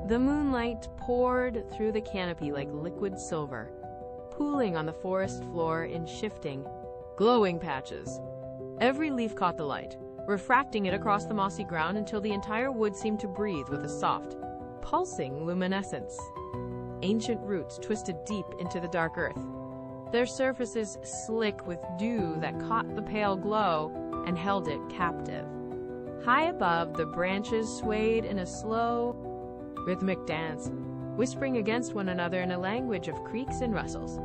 The moonlight poured through the canopy like liquid silver, pooling on the forest floor in shifting, glowing patches. Every leaf caught the light, refracting it across the mossy ground until the entire wood seemed to breathe with a soft, pulsing luminescence. Ancient roots twisted deep into the dark earth, their surfaces slick with dew that caught the pale glow and held it captive. High above, the branches swayed in a slow, rhythmic dance, whispering against one another in a language of creaks and rustles.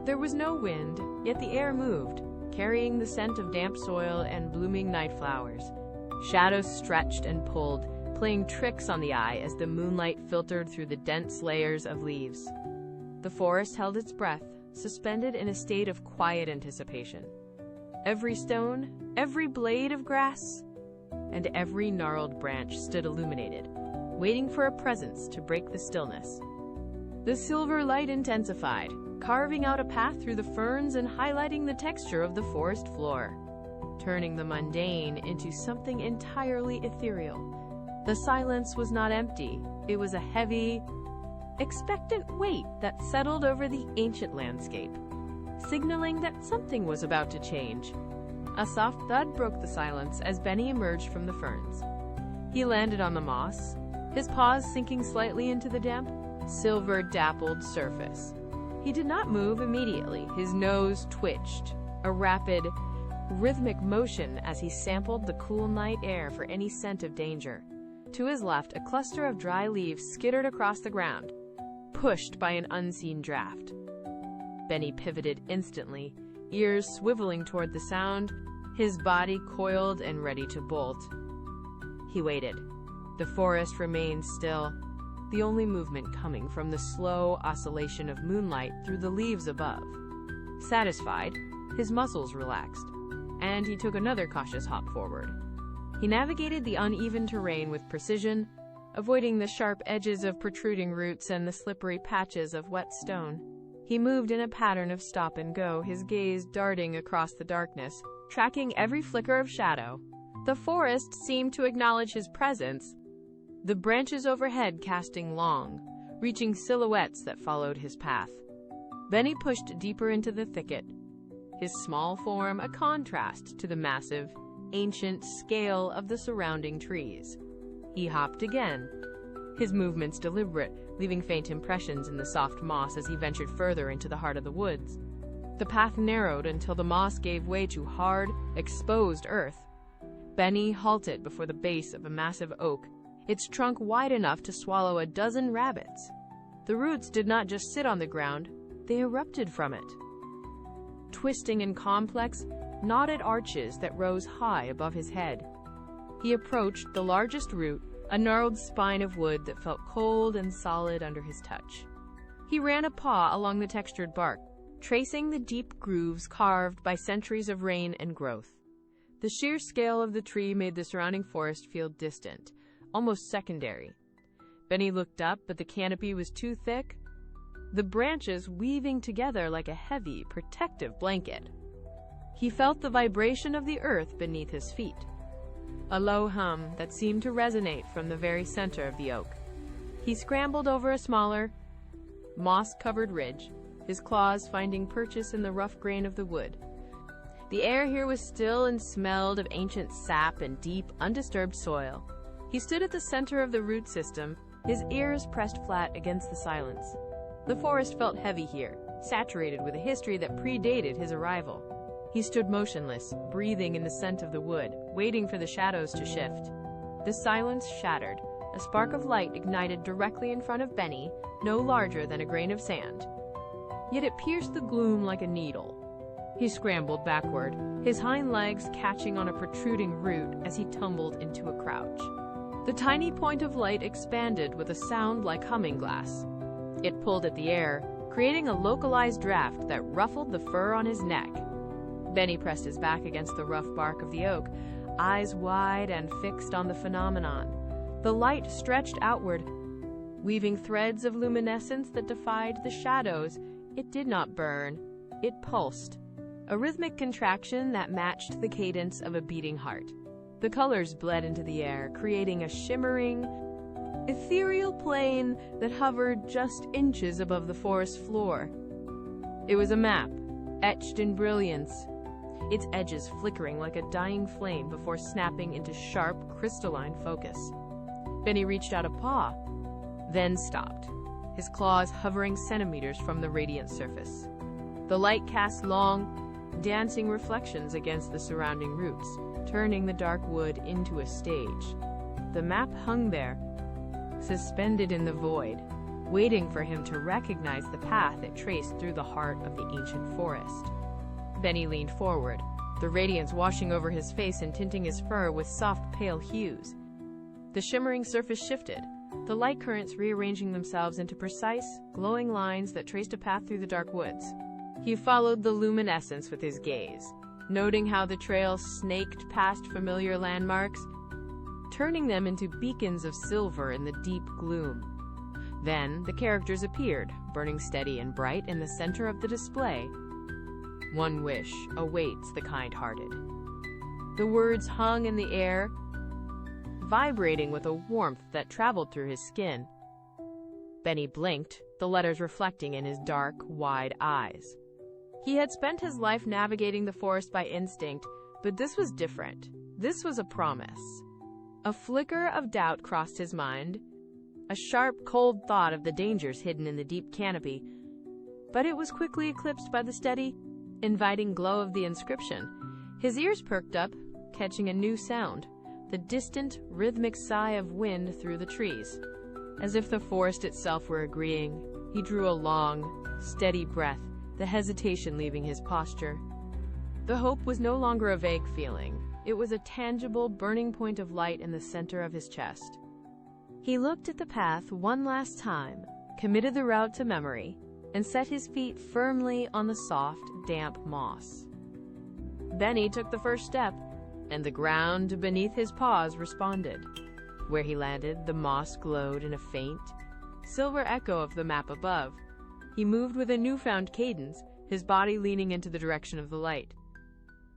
There was no wind, yet the air moved, carrying the scent of damp soil and blooming night flowers. Shadows stretched and pulled, playing tricks on the eye as the moonlight filtered through the dense layers of leaves. The forest held its breath, suspended in a state of quiet anticipation. Every stone, every blade of grass, and every gnarled branch stood illuminated, waiting for a presence to break the stillness. The silver light intensified, carving out a path through the ferns and highlighting the texture of the forest floor, turning the mundane into something entirely ethereal. The silence was not empty. It was a heavy, expectant weight that settled over the ancient landscape, signaling that something was about to change. A soft thud broke the silence as Benny emerged from the ferns. He landed on the moss, his paws sinking slightly into the damp, silver-dappled surface. He did not move immediately. His nose twitched, a rapid, rhythmic motion as he sampled the cool night air for any scent of danger. To his left, a cluster of dry leaves skittered across the ground, pushed by an unseen draft. Benny pivoted instantly, ears swiveling toward the sound, his body coiled and ready to bolt. He waited. The forest remained still, the only movement coming from the slow oscillation of moonlight through the leaves above. Satisfied, his muscles relaxed, and he took another cautious hop forward. He navigated the uneven terrain with precision, avoiding the sharp edges of protruding roots and the slippery patches of wet stone. He moved in a pattern of stop and go, his gaze darting across the darkness, tracking every flicker of shadow. The forest seemed to acknowledge his presence, the branches overhead casting long, reaching silhouettes that followed his path. Benny pushed deeper into the thicket, his small form a contrast to the massive, ancient scale of the surrounding trees. He hopped again, his movements deliberate, leaving faint impressions in the soft moss as he ventured further into the heart of the woods. The path narrowed until the moss gave way to hard, exposed earth. Benny halted before the base of a massive oak, its trunk wide enough to swallow a dozen rabbits. The roots did not just sit on the ground, they erupted from it, twisting in complex, knotted arches that rose high above his head. He approached the largest root, a gnarled spine of wood that felt cold and solid under his touch. He ran a paw along the textured bark, tracing the deep grooves carved by centuries of rain and growth. The sheer scale of the tree made the surrounding forest feel distant, almost secondary. Benny looked up, but the canopy was too thick, the branches weaving together like a heavy, protective blanket. He felt the vibration of the earth beneath his feet, a low hum that seemed to resonate from the very center of the oak. He scrambled over a smaller, moss-covered ridge, his claws finding purchase in the rough grain of the wood. The air here was still and smelled of ancient sap and deep, undisturbed soil. He stood at the center of the root system, his ears pressed flat against the silence. The forest felt heavy here, saturated with a history that predated his arrival. He stood motionless, breathing in the scent of the wood, waiting for the shadows to shift. The silence shattered. A spark of light ignited directly in front of Benny, no larger than a grain of sand. Yet it pierced the gloom like a needle. He scrambled backward, his hind legs catching on a protruding root as he tumbled into a crouch. The tiny point of light expanded with a sound like humming glass. It pulled at the air, creating a localized draft that ruffled the fur on his neck. Benny pressed his back against the rough bark of the oak, eyes wide and fixed on the phenomenon. The light stretched outward, weaving threads of luminescence that defied the shadows. It did not burn. It pulsed, a rhythmic contraction that matched the cadence of a beating heart. The colors bled into the air, creating a shimmering, ethereal plane that hovered just inches above the forest floor. It was a map, etched in brilliance, its edges flickering like a dying flame before snapping into sharp, crystalline focus. Benny reached out a paw, then stopped, his claws hovering centimeters from the radiant surface. The light cast long, dancing reflections against the surrounding roots, turning the dark wood into a stage. The map hung there, suspended in the void, waiting for him to recognize the path it traced through the heart of the ancient forest. Benny leaned forward, the radiance washing over his face and tinting his fur with soft, pale hues. The shimmering surface shifted, the light currents rearranging themselves into precise, glowing lines that traced a path through the dark woods. He followed the luminescence with his gaze, noting how the trail snaked past familiar landmarks, turning them into beacons of silver in the deep gloom. Then the characters appeared, burning steady and bright in the center of the display. "One wish awaits the kind-hearted." The words hung in the air, vibrating with a warmth that traveled through his skin. Benny blinked, the letters reflecting in his dark, wide eyes. He had spent his life navigating the forest by instinct, but this was different. This was a promise. A flicker of doubt crossed his mind, a sharp, cold thought of the dangers hidden in the deep canopy, but it was quickly eclipsed by the steady, inviting glow of the inscription. His ears perked up, catching a new sound, the distant, rhythmic sigh of wind through the trees. As if the forest itself were agreeing, he drew a long, steady breath, the hesitation leaving his posture. The hope was no longer a vague feeling. It was a tangible, burning point of light in the center of his chest. He looked at the path one last time, committed the route to memory, and set his feet firmly on the soft, damp moss. Benny took the first step, and the ground beneath his paws responded. Where he landed, the moss glowed in a faint, silver echo of the map above. He moved with a newfound cadence, his body leaning into the direction of the light.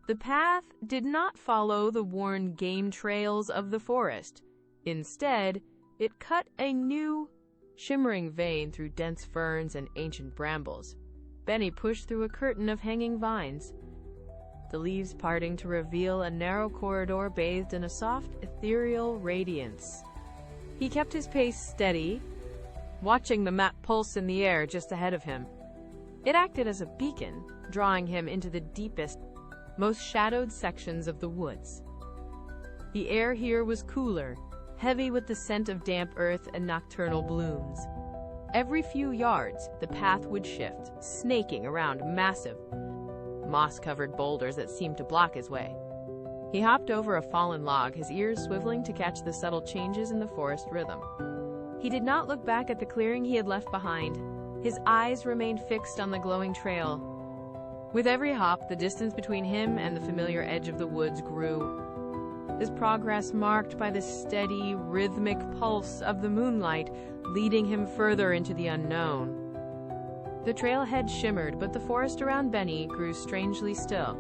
The path did not follow the worn game trails of the forest. Instead, it cut a new, shimmering vein through dense ferns and ancient brambles. Benny pushed through a curtain of hanging vines, the leaves parting to reveal a narrow corridor bathed in a soft, ethereal radiance. He kept his pace steady, watching the map pulse in the air just ahead of him. It acted as a beacon, drawing him into the deepest, most shadowed sections of the woods. The air here was cooler, heavy with the scent of damp earth and nocturnal blooms. Every few yards, the path would shift, snaking around massive, moss-covered boulders that seemed to block his way. He hopped over a fallen log, his ears swiveling to catch the subtle changes in the forest rhythm. He did not look back at the clearing he had left behind. His eyes remained fixed on the glowing trail. With every hop, the distance between him and the familiar edge of the woods grew, his progress marked by the steady, rhythmic pulse of the moonlight, leading him further into the unknown. The trailhead shimmered, but the forest around Benny grew strangely still.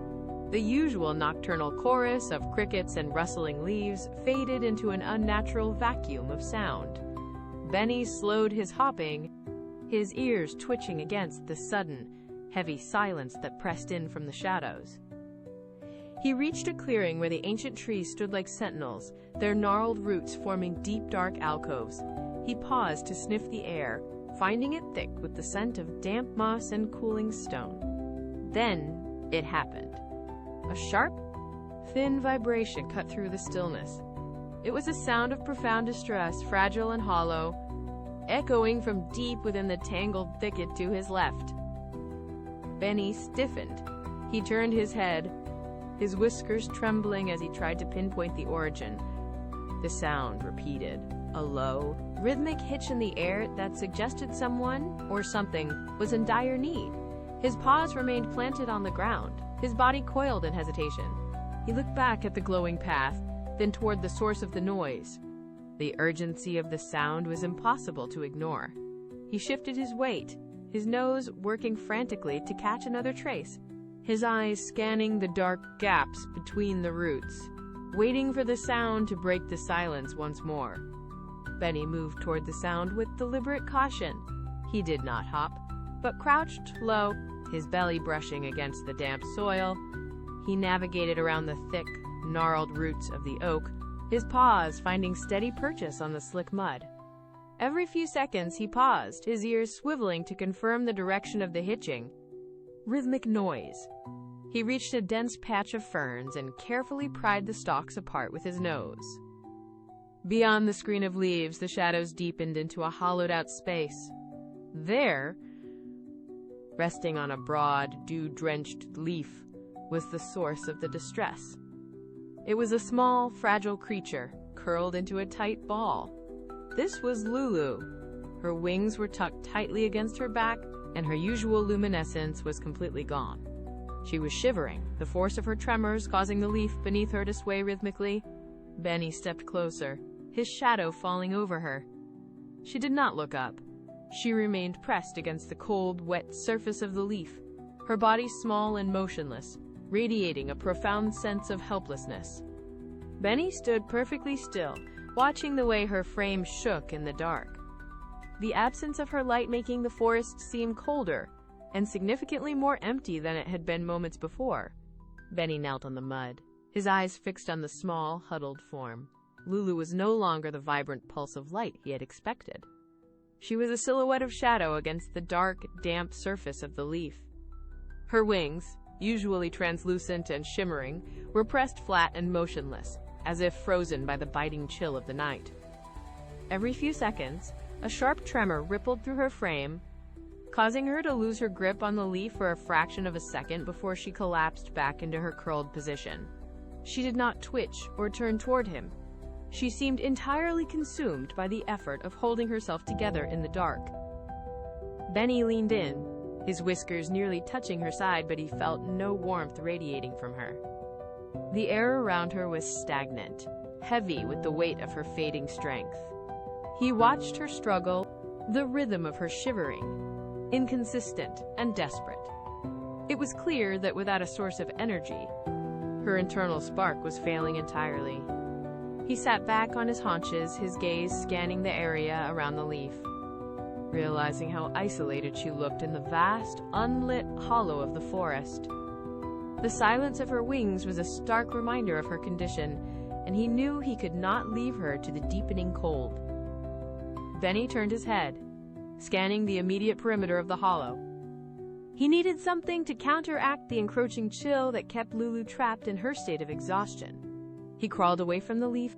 The usual nocturnal chorus of crickets and rustling leaves faded into an unnatural vacuum of sound. Benny slowed his hopping, his ears twitching against the sudden, heavy silence that pressed in from the shadows. He reached a clearing where the ancient trees stood like sentinels, their gnarled roots forming deep, dark alcoves. He paused to sniff the air, finding it thick with the scent of damp moss and cooling stone. Then it happened. A sharp, thin vibration cut through the stillness. It was a sound of profound distress, fragile and hollow, echoing from deep within the tangled thicket to his left. Benny stiffened. He turned his head, his whiskers trembling as he tried to pinpoint the origin. The sound repeated, a low, rhythmic hitch in the air that suggested someone, or something, was in dire need. His paws remained planted on the ground, his body coiled in hesitation. He looked back at the glowing path, then toward the source of the noise. The urgency of the sound was impossible to ignore. He shifted his weight, his nose working frantically to catch another trace, his eyes scanning the dark gaps between the roots, waiting for the sound to break the silence once more. Benny moved toward the sound with deliberate caution. He did not hop, but crouched low, his belly brushing against the damp soil. He navigated around the thick, gnarled roots of the oak, his paws finding steady purchase on the slick mud. Every few seconds he paused, his ears swiveling to confirm the direction of the hitching, rhythmic noise. He reached a dense patch of ferns and carefully pried the stalks apart with his nose. Beyond the screen of leaves, the shadows deepened into a hollowed-out space. There, resting on a broad, dew-drenched leaf, was the source of the distress. It was a small, fragile creature, curled into a tight ball. This was Lulu. Her wings were tucked tightly against her back, and her usual luminescence was completely gone. She was shivering, the force of her tremors causing the leaf beneath her to sway rhythmically. Benny stepped closer, his shadow falling over her. She did not look up. She remained pressed against the cold, wet surface of the leaf, her body small and motionless, radiating a profound sense of helplessness. Benny stood perfectly still, watching the way her frame shook in the dark. The absence of her light making the forest seem colder and significantly more empty than it had been moments before. Benny knelt on the mud, his eyes fixed on the small, huddled form. Lulu was no longer the vibrant pulse of light he had expected. She was a silhouette of shadow against the dark, damp surface of the leaf. Her wings, usually translucent and shimmering, were pressed flat and motionless, as if frozen by the biting chill of the night. Every few seconds, a sharp tremor rippled through her frame, causing her to lose her grip on the leaf for a fraction of a second before she collapsed back into her curled position. She did not twitch or turn toward him. She seemed entirely consumed by the effort of holding herself together in the dark. Benny leaned in, his whiskers nearly touching her side, but he felt no warmth radiating from her. The air around her was stagnant, heavy with the weight of her fading strength. He watched her struggle, the rhythm of her shivering, inconsistent and desperate. It was clear that without a source of energy, her internal spark was failing entirely. He sat back on his haunches, his gaze scanning the area around the leaf, realizing how isolated she looked in the vast, unlit hollow of the forest. The silence of her wings was a stark reminder of her condition, and he knew he could not leave her to the deepening cold. Benny turned his head, scanning the immediate perimeter of the hollow. He needed something to counteract the encroaching chill that kept Lulu trapped in her state of exhaustion. He crawled away from the leaf,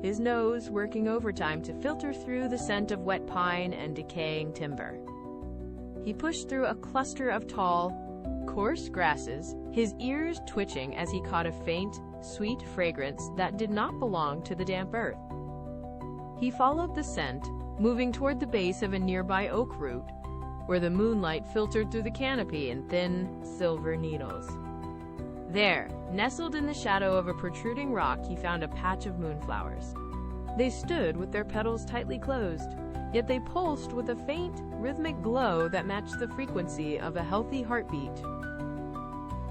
his nose working overtime to filter through the scent of wet pine and decaying timber. He pushed through a cluster of tall, coarse grasses, his ears twitching as he caught a faint, sweet fragrance that did not belong to the damp earth. He followed the scent, moving toward the base of a nearby oak root, where the moonlight filtered through the canopy in thin, silver needles. There, nestled in the shadow of a protruding rock, he found a patch of moonflowers. They stood with their petals tightly closed, yet they pulsed with a faint, rhythmic glow that matched the frequency of a healthy heartbeat.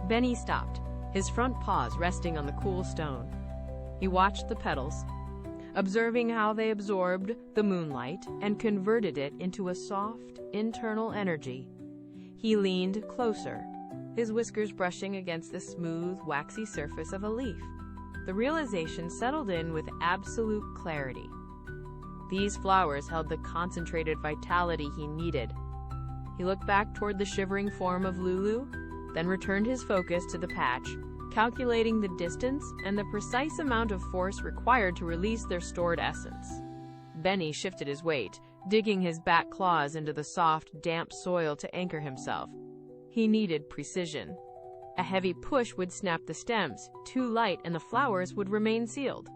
Benny stopped, his front paws resting on the cool stone. He watched the petals, observing how they absorbed the moonlight and converted it into a soft, internal energy. He leaned closer, his whiskers brushing against the smooth, waxy surface of a leaf. The realization settled in with absolute clarity. These flowers held the concentrated vitality he needed. He looked back toward the shivering form of Lulu, then returned his focus to the patch, calculating the distance and the precise amount of force required to release their stored essence. Benny shifted his weight, digging his back claws into the soft, damp soil to anchor himself. He needed precision. A heavy push would snap the stems, too light, and the flowers would remain sealed.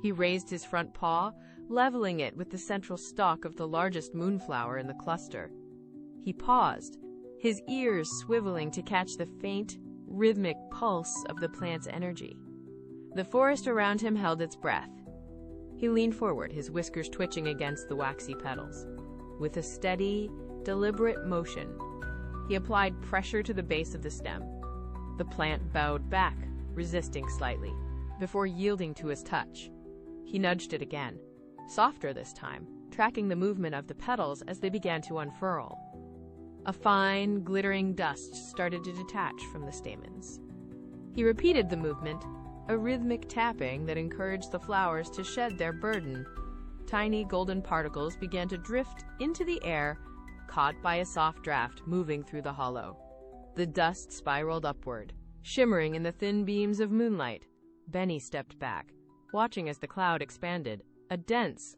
He raised his front paw, leveling it with the central stalk of the largest moonflower in the cluster. He paused, his ears swiveling to catch the faint, rhythmic pulse of the plant's energy. The forest around him held its breath. He leaned forward, his whiskers twitching against the waxy petals. With a steady, deliberate motion, he applied pressure to the base of the stem. The plant bowed back, resisting slightly, before yielding to his touch. He nudged it again, softer this time, tracking the movement of the petals as they began to unfurl. A fine, glittering dust started to detach from the stamens. He repeated the movement, a rhythmic tapping that encouraged the flowers to shed their burden. Tiny golden particles began to drift into the air, caught by a soft draft moving through the hollow. The dust spiraled upward, shimmering in the thin beams of moonlight. Benny stepped back, watching as the cloud expanded, a dense,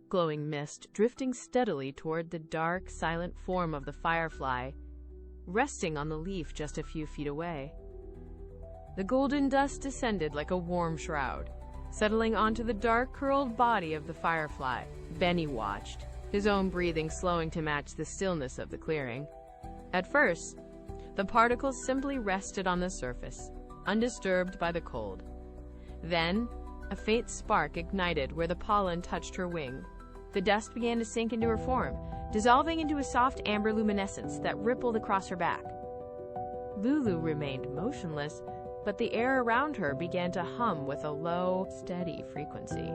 glowing mist drifting steadily toward the dark, silent form of the firefly, resting on the leaf just a few feet away. The golden dust descended like a warm shroud, settling onto the dark, curled body of the firefly. Benny watched, his own breathing slowing to match the stillness of the clearing. At first, the particles simply rested on the surface, undisturbed by the cold. Then, a faint spark ignited where the pollen touched her wing. The dust began to sink into her form, dissolving into a soft amber luminescence that rippled across her back. Lulu remained motionless, but the air around her began to hum with a low, steady frequency.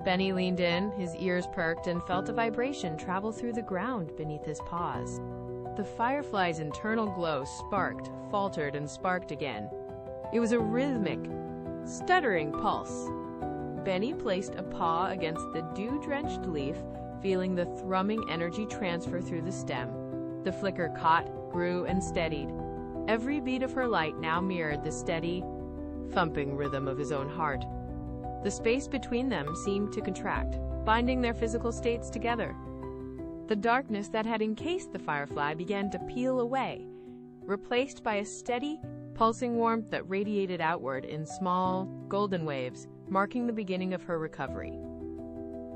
Benny leaned in, his ears perked, and felt a vibration travel through the ground beneath his paws. The firefly's internal glow sparked, faltered, and sparked again. It was a rhythmic, stuttering pulse. Benny placed a paw against the dew-drenched leaf, feeling the thrumming energy transfer through the stem. The flicker caught, grew, and steadied. Every beat of her light now mirrored the steady, thumping rhythm of his own heart. The space between them seemed to contract, binding their physical states together. The darkness that had encased the firefly began to peel away, replaced by a steady, pulsing warmth that radiated outward in small, golden waves, marking the beginning of her recovery.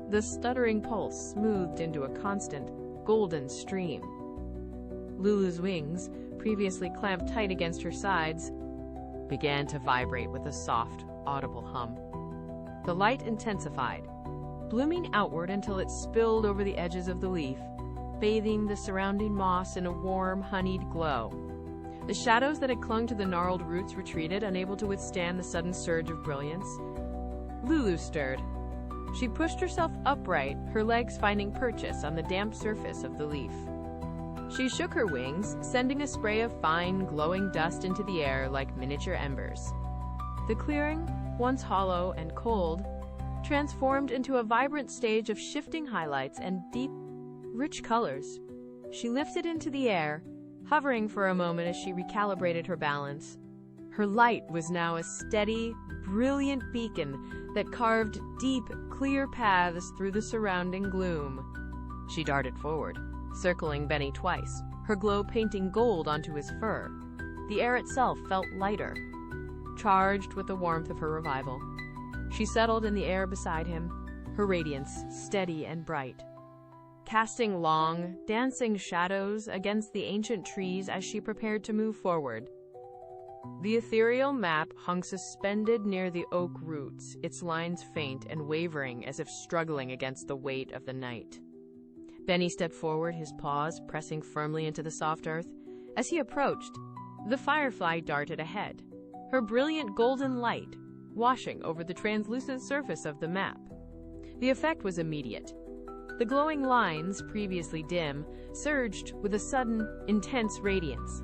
The stuttering pulse smoothed into a constant, golden stream. Lulu's wings, previously clamped tight against her sides, began to vibrate with a soft, audible hum. The light intensified, blooming outward until it spilled over the edges of the leaf, bathing the surrounding moss in a warm, honeyed glow. The shadows that had clung to the gnarled roots retreated, unable to withstand the sudden surge of brilliance. Lulu stirred. She pushed herself upright, her legs finding purchase on the damp surface of the leaf. She shook her wings, sending a spray of fine, glowing dust into the air like miniature embers. The clearing, once hollow and cold, transformed into a vibrant stage of shifting highlights and deep, rich colors. She lifted into the air, hovering for a moment as she recalibrated her balance. Her light was now a steady, brilliant beacon that carved deep, clear paths through the surrounding gloom. She darted forward, circling Benny twice, her glow painting gold onto his fur. The air itself felt lighter, charged with the warmth of her revival. She settled in the air beside him, her radiance steady and bright, casting long, dancing shadows against the ancient trees as she prepared to move forward. The ethereal map hung suspended near the oak roots, its lines faint and wavering as if struggling against the weight of the night. Benny stepped forward, his paws pressing firmly into the soft earth. As he approached, the firefly darted ahead, her brilliant golden light washing over the translucent surface of the map. The effect was immediate. The glowing lines, previously dim, surged with a sudden, intense radiance.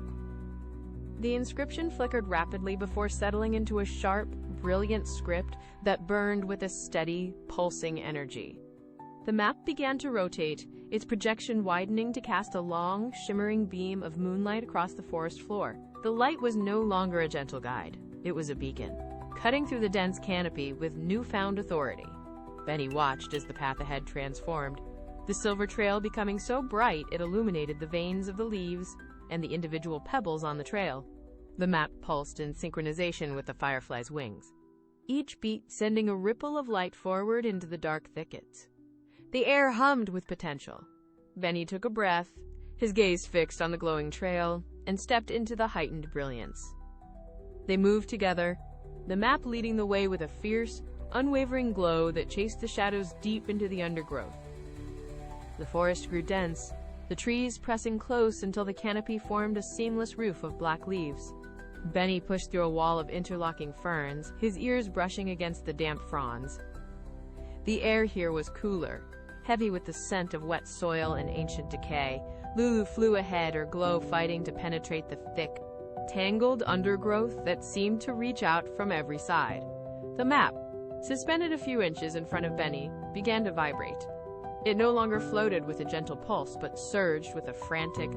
The inscription flickered rapidly before settling into a sharp, brilliant script that burned with a steady, pulsing energy. The map began to rotate, its projection widening to cast a long, shimmering beam of moonlight across the forest floor. The light was no longer a gentle guide. It was a beacon, cutting through the dense canopy with newfound authority. Benny watched as the path ahead transformed, the silver trail becoming so bright it illuminated the veins of the leaves and the individual pebbles on the trail. The map pulsed in synchronization with the firefly's wings, each beat sending a ripple of light forward into the dark thickets. The air hummed with potential. Benny took a breath, his gaze fixed on the glowing trail, and stepped into the heightened brilliance. They moved together, the map leading the way with a fierce, unwavering glow that chased the shadows deep into the undergrowth. The forest grew dense, the trees pressing close until the canopy formed a seamless roof of black leaves. Benny pushed through a wall of interlocking ferns, his ears brushing against the damp fronds. The air here was cooler, heavy with the scent of wet soil and ancient decay. Lulu flew ahead, her glow fighting to penetrate the thick, tangled undergrowth that seemed to reach out from every side. The map, suspended a few inches in front of Benny, began to vibrate. It no longer floated with a gentle pulse, but surged with a frantic,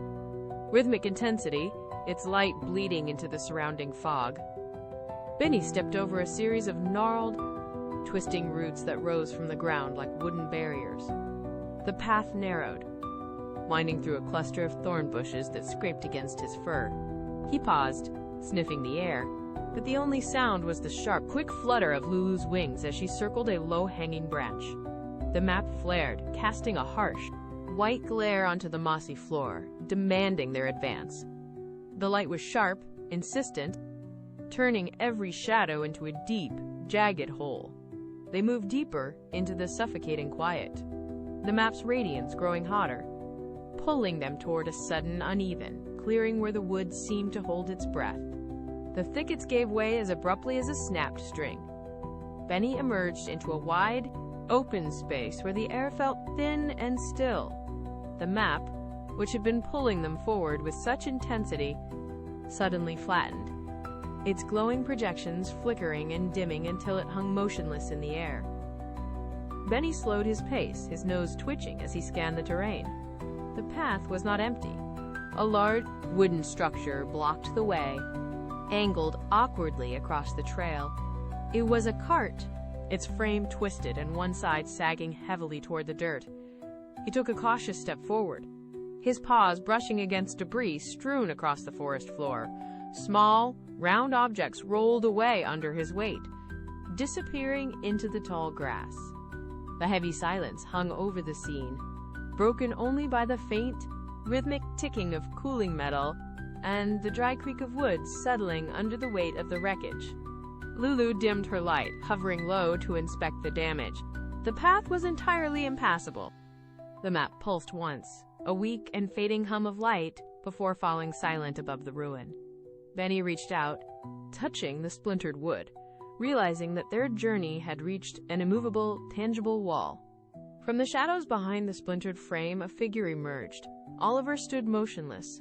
rhythmic intensity, its light bleeding into the surrounding fog. Benny stepped over a series of gnarled, twisting roots that rose from the ground like wooden barriers. The path narrowed, winding through a cluster of thorn bushes that scraped against his fur. He paused, sniffing the air, but the only sound was the sharp, quick flutter of Lulu's wings as she circled a low-hanging branch. The map flared, casting a harsh, white glare onto the mossy floor, demanding their advance. The light was sharp, insistent, turning every shadow into a deep, jagged hole. They moved deeper into the suffocating quiet, the map's radiance growing hotter, pulling them toward a sudden uneven clearing where the woods seemed to hold its breath. The thickets gave way as abruptly as a snapped string. Benny emerged into a wide, open space where the air felt thin and still. The map, which had been pulling them forward with such intensity, suddenly flattened, its glowing projections flickering and dimming until it hung motionless in the air. Benny slowed his pace, his nose twitching as he scanned the terrain. The path was not empty. A large wooden structure blocked the way, angled awkwardly across the trail. It was a cart, its frame twisted and one side sagging heavily toward the dirt. He took a cautious step forward, his paws brushing against debris strewn across the forest floor. Small, round objects rolled away under his weight, disappearing into the tall grass. The heavy silence hung over the scene, broken only by the faint, rhythmic ticking of cooling metal and the dry creak of wood settling under the weight of the wreckage. Lulu dimmed her light, hovering low to inspect the damage. The path was entirely impassable. The map pulsed once, a weak and fading hum of light, before falling silent above the ruin. Benny reached out, touching the splintered wood, realizing that their journey had reached an immovable, tangible wall. From the shadows behind the splintered frame, a figure emerged. Oliver stood motionless,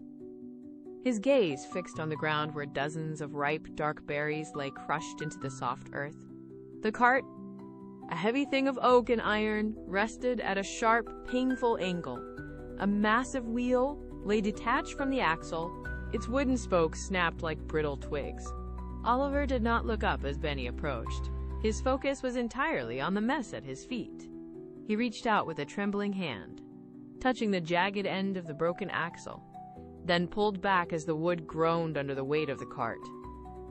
his gaze fixed on the ground where dozens of ripe, dark berries lay crushed into the soft earth. The cart, a heavy thing of oak and iron, rested at a sharp, painful angle. A massive wheel lay detached from the axle, its wooden spokes snapped like brittle twigs. Oliver did not look up as Benny approached. His focus was entirely on the mess at his feet. He reached out with a trembling hand, touching the jagged end of the broken axle, then pulled back as the wood groaned under the weight of the cart.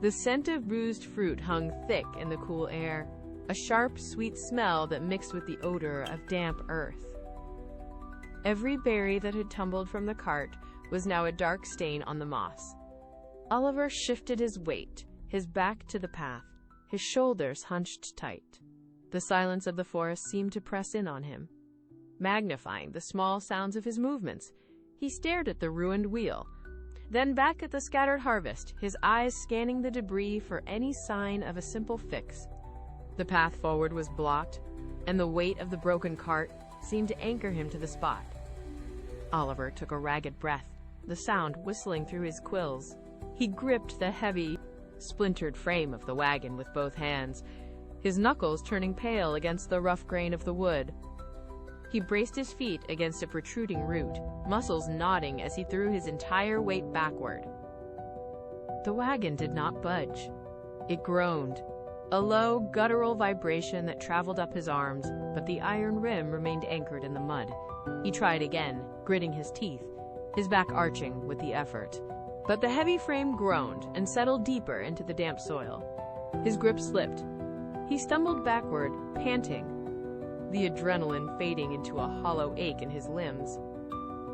The scent of bruised fruit hung thick in the cool air, a sharp, sweet smell that mixed with the odor of damp earth. Every berry that had tumbled from the cart was now a dark stain on the moss. Oliver shifted his weight, his back to the path, his shoulders hunched tight. The silence of the forest seemed to press in on him, magnifying the small sounds of his movements. He stared at the ruined wheel, then back at the scattered harvest, his eyes scanning the debris for any sign of a simple fix. The path forward was blocked, and the weight of the broken cart seemed to anchor him to the spot. Oliver took a ragged breath, the sound whistling through his quills. He gripped the heavy, splintered frame of the wagon with both hands, his knuckles turning pale against the rough grain of the wood. He braced his feet against a protruding root, muscles knotting as he threw his entire weight backward. The wagon did not budge. It groaned, a low, guttural vibration that traveled up his arms, but the iron rim remained anchored in the mud. He tried again, gritting his teeth, his back arching with the effort. But the heavy frame groaned and settled deeper into the damp soil. His grip slipped. He stumbled backward, panting, the adrenaline fading into a hollow ache in his limbs.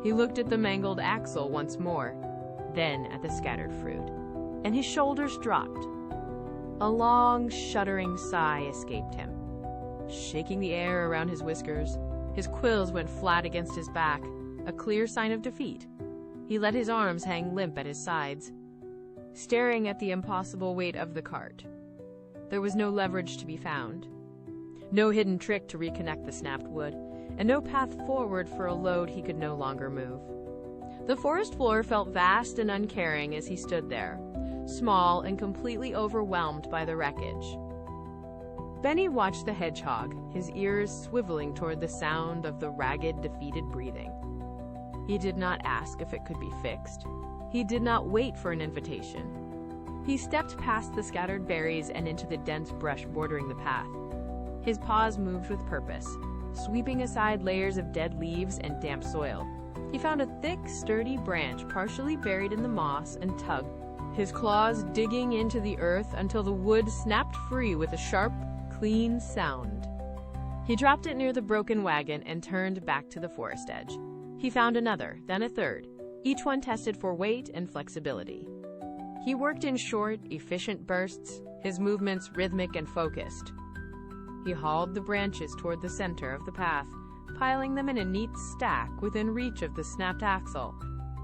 He looked at the mangled axle once more, then at the scattered fruit, and his shoulders dropped. A long, shuddering sigh escaped him. Shaking the air around his whiskers, his quills went flat against his back, a clear sign of defeat. He let his arms hang limp at his sides, staring at the impossible weight of the cart. There was no leverage to be found. No hidden trick to reconnect the snapped wood, and no path forward for a load he could no longer move. The forest floor felt vast and uncaring as he stood there, small and completely overwhelmed by the wreckage. Benny watched the hedgehog, his ears swiveling toward the sound of the ragged, defeated breathing. He did not ask if it could be fixed. He did not wait for an invitation. He stepped past the scattered berries and into the dense brush bordering the path. His paws moved with purpose, sweeping aside layers of dead leaves and damp soil. He found a thick, sturdy branch partially buried in the moss and tugged, his claws digging into the earth until the wood snapped free with a sharp, clean sound. He dropped it near the broken wagon and turned back to the forest edge. He found another, then a third, each one tested for weight and flexibility. He worked in short, efficient bursts, his movements rhythmic and focused. He hauled the branches toward the center of the path, piling them in a neat stack within reach of the snapped axle.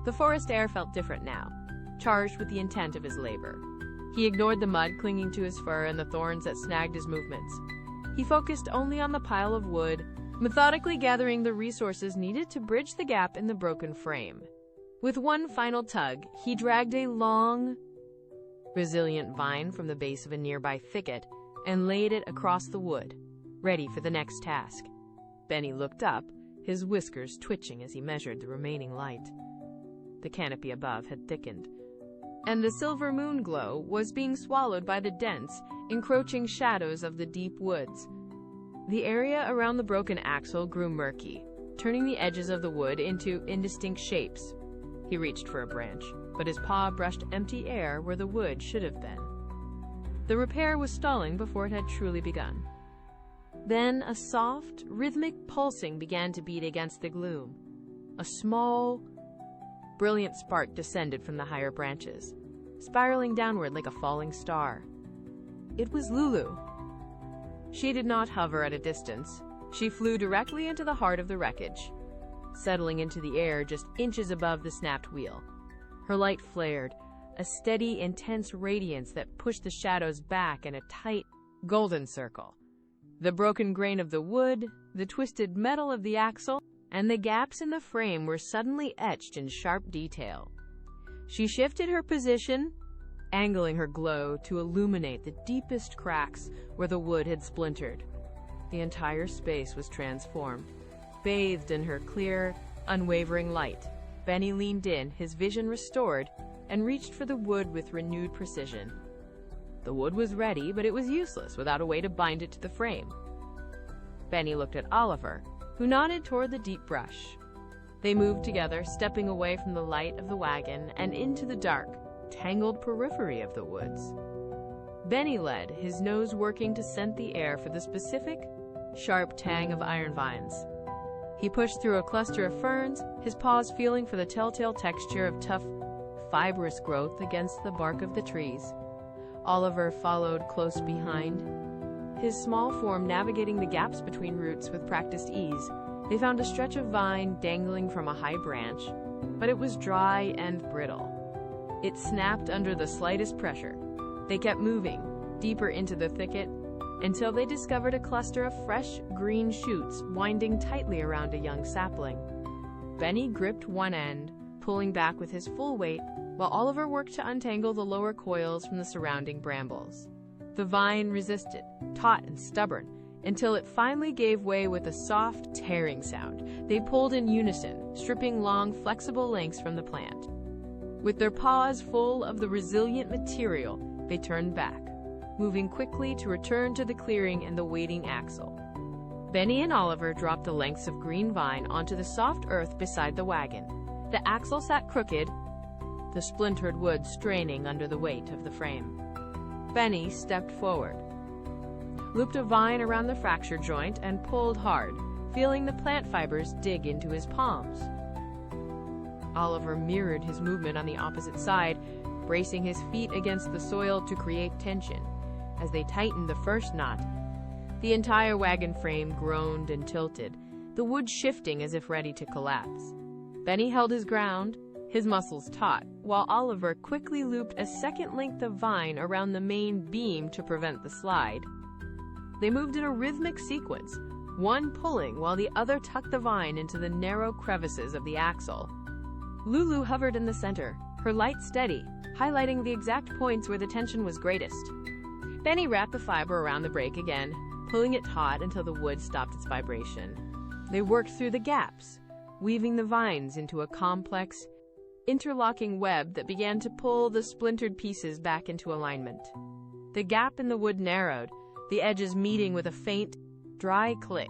The forest air felt different now, charged with the intent of his labor. He ignored the mud clinging to his fur and the thorns that snagged his movements. He focused only on the pile of wood, methodically gathering the resources needed to bridge the gap in the broken frame. With one final tug, he dragged a long, resilient vine from the base of a nearby thicket and laid it across the wood, ready for the next task. Benny looked up, his whiskers twitching as he measured the remaining light. The canopy above had thickened, and the silver moon glow was being swallowed by the dense, encroaching shadows of the deep woods. The area around the broken axle grew murky, turning the edges of the wood into indistinct shapes. He reached for a branch, but his paw brushed empty air where the wood should have been. The repair was stalling before it had truly begun. Then a soft, rhythmic pulsing began to beat against the gloom. A small, brilliant spark descended from the higher branches, spiraling downward like a falling star. It was Lulu. She did not hover at a distance. She flew directly into the heart of the wreckage, settling into the air just inches above the snapped wheel. Her light flared, a steady, intense radiance that pushed the shadows back in a tight, golden circle. The broken grain of the wood, the twisted metal of the axle, and the gaps in the frame were suddenly etched in sharp detail. She shifted her position, angling her glow to illuminate the deepest cracks where the wood had splintered. The entire space was transformed, bathed in her clear, unwavering light. Benny leaned in, his vision restored, and reached for the wood with renewed precision. The wood was ready, but it was useless without a way to bind it to the frame. Benny looked at Oliver, who nodded toward the deep brush. They moved together, stepping away from the light of the wagon and into the dark, tangled periphery of the woods. Benny led, his nose working to scent the air for the specific, sharp tang of iron vines. He pushed through a cluster of ferns, his paws feeling for the telltale texture of tough, fibrous growth against the bark of the trees. Oliver followed close behind, his small form navigating the gaps between roots with practiced ease. They found a stretch of vine dangling from a high branch, but it was dry and brittle. It snapped under the slightest pressure. They kept moving, deeper into the thicket, until they discovered a cluster of fresh, green shoots winding tightly around a young sapling. Benny gripped one end, pulling back with his full weight, while Oliver worked to untangle the lower coils from the surrounding brambles. The vine resisted, taut and stubborn, until it finally gave way with a soft, tearing sound. They pulled in unison, stripping long, flexible lengths from the plant. With their paws full of the resilient material, they turned back, moving quickly to return to the clearing and the waiting axle. Benny and Oliver dropped the lengths of green vine onto the soft earth beside the wagon. The axle sat crooked, the splintered wood straining under the weight of the frame. Benny stepped forward, looped a vine around the fracture joint, and pulled hard, feeling the plant fibers dig into his palms. Oliver mirrored his movement on the opposite side, bracing his feet against the soil to create tension. As they tightened the first knot, the entire wagon frame groaned and tilted, the wood shifting as if ready to collapse. Benny held his ground, his muscles taut, while Oliver quickly looped a second length of vine around the main beam to prevent the slide. They moved in a rhythmic sequence, one pulling while the other tucked the vine into the narrow crevices of the axle. Lulu hovered in the center, her light steady, highlighting the exact points where the tension was greatest. Benny wrapped the fiber around the brake again, pulling it taut until the wood stopped its vibration. They worked through the gaps, weaving the vines into a complex, interlocking web that began to pull the splintered pieces back into alignment. The gap in the wood narrowed, the edges meeting with a faint, dry click.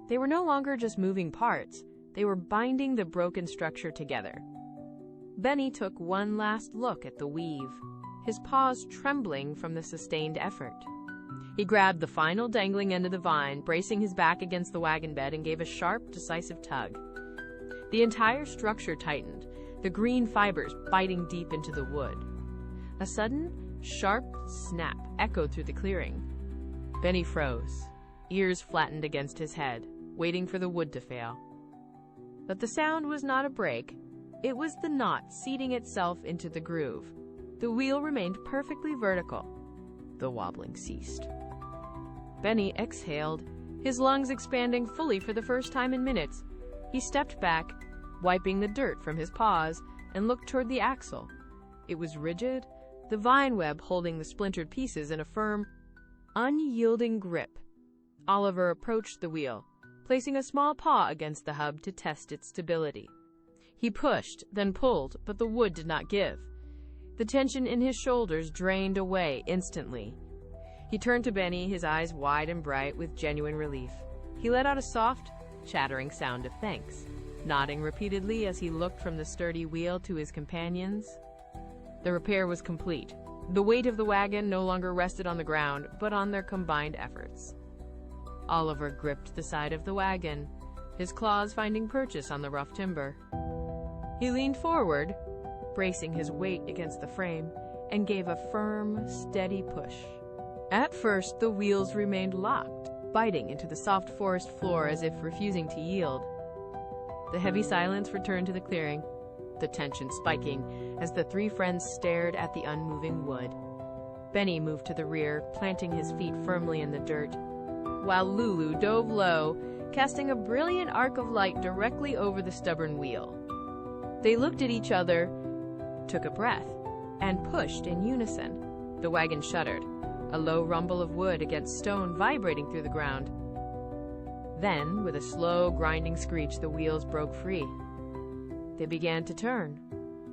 They were no longer just moving parts, they were binding the broken structure together. Benny took one last look at the weave, his paws trembling from the sustained effort. He grabbed the final dangling end of the vine, bracing his back against the wagon bed, and gave a sharp, decisive tug. The entire structure tightened, the green fibers biting deep into the wood. A sudden, sharp snap echoed through the clearing. Benny froze, ears flattened against his head, waiting for the wood to fail. But the sound was not a break. It was the knot seating itself into the groove. The wheel remained perfectly vertical. The wobbling ceased. Benny exhaled, his lungs expanding fully for the first time in minutes. He stepped back, wiping the dirt from his paws, and looked toward the axle. It was rigid, the vine web holding the splintered pieces in a firm, unyielding grip. Oliver approached the wheel, placing a small paw against the hub to test its stability. He pushed, then pulled, but the wood did not give. The tension in his shoulders drained away instantly. He turned to Benny, his eyes wide and bright with genuine relief. He let out a soft, chattering sound of thanks, nodding repeatedly as he looked from the sturdy wheel to his companions. The repair was complete. The weight of the wagon no longer rested on the ground, but on their combined efforts. Oliver gripped the side of the wagon, his claws finding purchase on the rough timber. He leaned forward, bracing his weight against the frame, and gave a firm, steady push. At first, the wheels remained locked, biting into the soft forest floor as if refusing to yield. The heavy silence returned to the clearing, the tension spiking as the three friends stared at the unmoving wood. Benny moved to the rear, planting his feet firmly in the dirt, while Lulu dove low, casting a brilliant arc of light directly over the stubborn wheel. They looked at each other, took a breath, and pushed in unison. The wagon shuddered, a low rumble of wood against stone vibrating through the ground. Then, with a slow, grinding screech, the wheels broke free. They began to turn.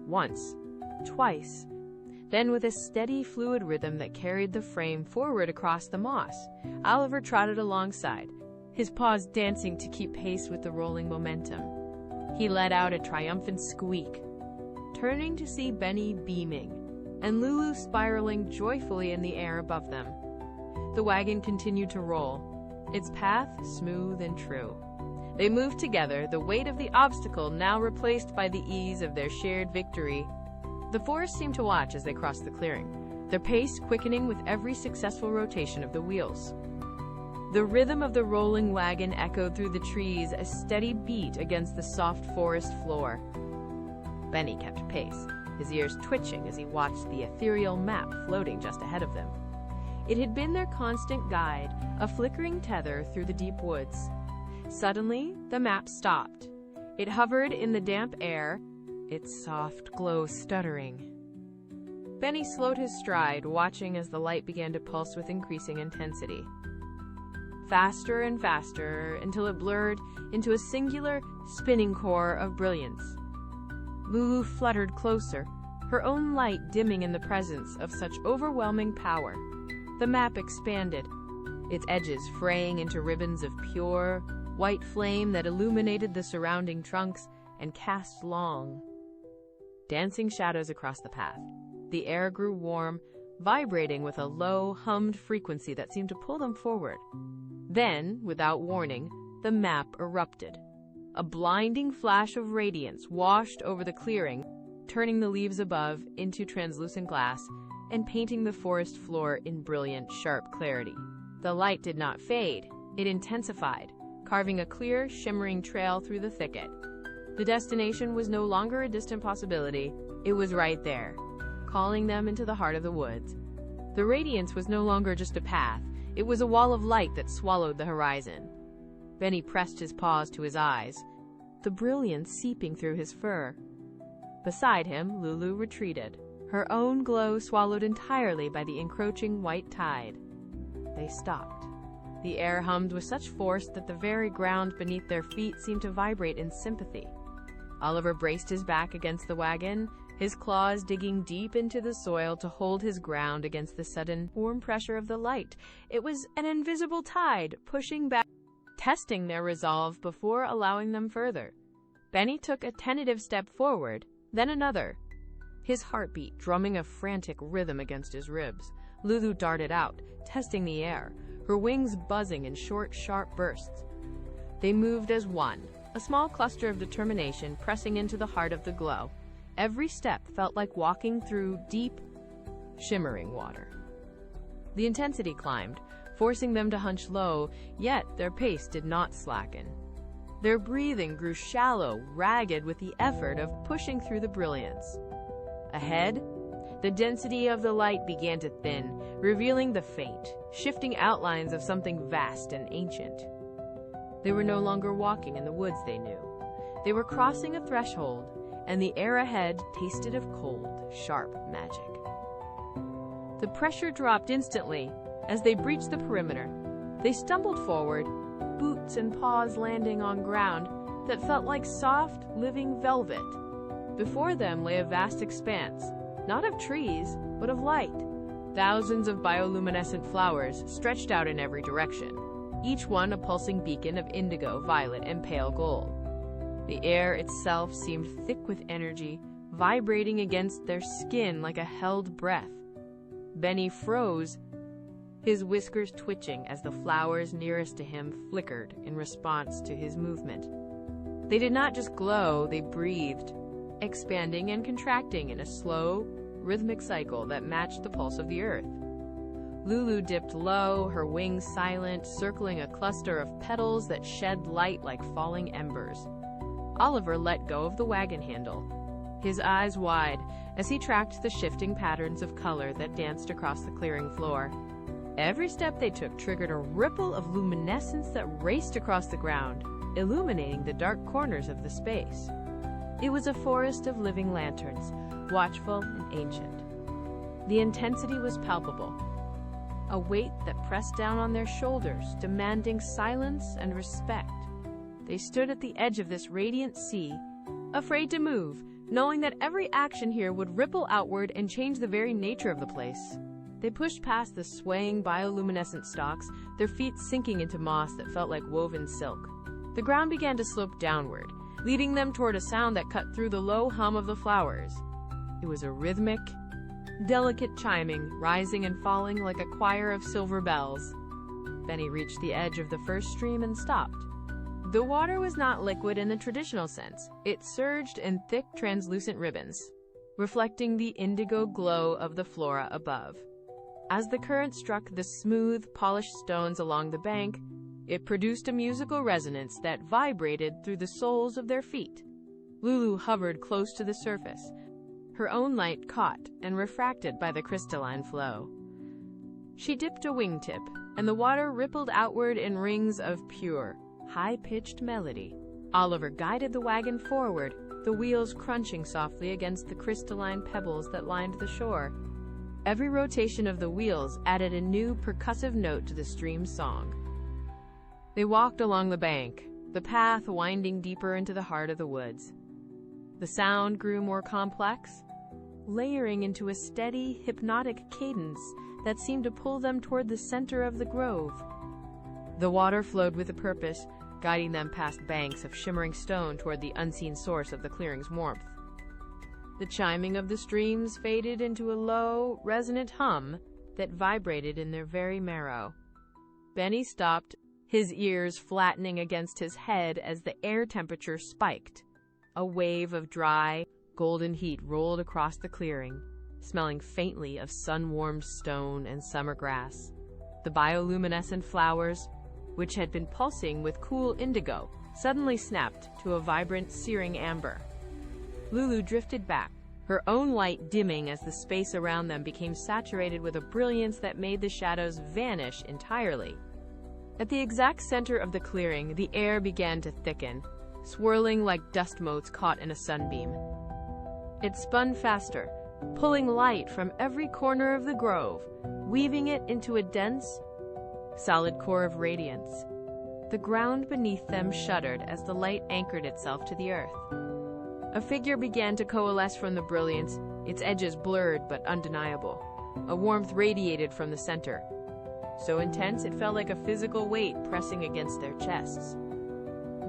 Once, twice. Then, with a steady, fluid rhythm that carried the frame forward across the moss, Oliver trotted alongside, his paws dancing to keep pace with the rolling momentum. He let out a triumphant squeak, turning to see Benny beaming, and Lulu spiraling joyfully in the air above them. The wagon continued to roll, its path smooth and true. They moved together, the weight of the obstacle now replaced by the ease of their shared victory. The forest seemed to watch as they crossed the clearing, their pace quickening with every successful rotation of the wheels. The rhythm of the rolling wagon echoed through the trees, a steady beat against the soft forest floor. Benny kept pace, his ears twitching as he watched the ethereal map floating just ahead of them. It had been their constant guide, a flickering tether through the deep woods. Suddenly, the map stopped. It hovered in the damp air, its soft glow stuttering. Benny slowed his stride, watching as the light began to pulse with increasing intensity. Faster and faster, until it blurred into a singular, spinning core of brilliance. Lulu fluttered closer, her own light dimming in the presence of such overwhelming power. The map expanded, its edges fraying into ribbons of pure, white flame that illuminated the surrounding trunks and cast long, dancing shadows across the path. The air grew warm, vibrating with a low, hummed frequency that seemed to pull them forward. Then, without warning, the map erupted. A blinding flash of radiance washed over the clearing, turning the leaves above into translucent glass and painting the forest floor in brilliant, sharp clarity. The light did not fade, it intensified, carving a clear, shimmering trail through the thicket. The destination was no longer a distant possibility, it was right there, calling them into the heart of the woods. The radiance was no longer just a path, It was a wall of light that swallowed the horizon. Benny pressed his paws to his eyes, the brilliance seeping through his fur. Beside him, Lulu retreated, her own glow swallowed entirely by the encroaching white tide. They stopped. The air hummed with such force that the very ground beneath their feet seemed to vibrate in sympathy. Oliver braced his back against the wagon, his claws digging deep into the soil to hold his ground against the sudden, warm pressure of the light. It was an invisible tide, pushing back, testing their resolve before allowing them further. Benny took a tentative step forward, then another, his heartbeat drumming a frantic rhythm against his ribs. Lulu darted out, testing the air, her wings buzzing in short, sharp bursts. They moved as one, a small cluster of determination pressing into the heart of the glow. Every step felt like walking through deep, shimmering water. The intensity climbed, forcing them to hunch low, yet their pace did not slacken. Their breathing grew shallow, ragged with the effort of pushing through the brilliance. Ahead, the density of the light began to thin, revealing the faint, shifting outlines of something vast and ancient. They were no longer walking in the woods they knew. They were crossing a threshold, and the air ahead tasted of cold, sharp magic. The pressure dropped instantly as they breached the perimeter. They stumbled forward, boots and paws landing on ground that felt like soft, living velvet. Before them lay a vast expanse, not of trees, but of light. Thousands of bioluminescent flowers stretched out in every direction, each one a pulsing beacon of indigo, violet, and pale gold. The air itself seemed thick with energy, vibrating against their skin like a held breath. Benny froze, his whiskers twitching as the flowers nearest to him flickered in response to his movement. They did not just glow, they breathed, expanding and contracting in a slow, rhythmic cycle that matched the pulse of the earth. Lulu dipped low, her wings silent, circling a cluster of petals that shed light like falling embers. Oliver let go of the wagon handle, his eyes wide as he tracked the shifting patterns of color that danced across the clearing floor. Every step they took triggered a ripple of luminescence that raced across the ground, illuminating the dark corners of the space. It was a forest of living lanterns, watchful and ancient. The intensity was palpable, a weight that pressed down on their shoulders, demanding silence and respect. They stood at the edge of this radiant sea, afraid to move, knowing that every action here would ripple outward and change the very nature of the place. They pushed past the swaying bioluminescent stalks, their feet sinking into moss that felt like woven silk. The ground began to slope downward, leading them toward a sound that cut through the low hum of the flowers. It was a rhythmic, delicate chiming, rising and falling like a choir of silver bells. Benny reached the edge of the first stream and stopped. The water was not liquid in the traditional sense. It surged in thick, translucent ribbons, reflecting the indigo glow of the flora above. As the current struck the smooth, polished stones along the bank, it produced a musical resonance that vibrated through the soles of their feet. Lulu hovered close to the surface, her own light caught and refracted by the crystalline flow. She dipped a wingtip, and the water rippled outward in rings of pure, high-pitched melody. Oliver guided the wagon forward, the wheels crunching softly against the crystalline pebbles that lined the shore. Every rotation of the wheels added a new percussive note to the stream's song. They walked along the bank, the path winding deeper into the heart of the woods. The sound grew more complex, layering into a steady, hypnotic cadence that seemed to pull them toward the center of the grove. The water flowed with a purpose, guiding them past banks of shimmering stone toward the unseen source of the clearing's warmth. The chiming of the streams faded into a low, resonant hum that vibrated in their very marrow. Benny stopped, his ears flattening against his head as the air temperature spiked. A wave of dry, golden heat rolled across the clearing, smelling faintly of sun-warmed stone and summer grass. The bioluminescent flowers, which had been pulsing with cool indigo, suddenly snapped to a vibrant, searing amber. Lulu drifted back, her own light dimming as the space around them became saturated with a brilliance that made the shadows vanish entirely. At the exact center of the clearing, the air began to thicken, swirling like dust motes caught in a sunbeam. It spun faster, pulling light from every corner of the grove, weaving it into a dense, solid core of radiance. The ground beneath them shuddered as the light anchored itself to the earth. A figure began to coalesce from the brilliance, its edges blurred but undeniable. A warmth radiated from the center, so intense it felt like a physical weight pressing against their chests.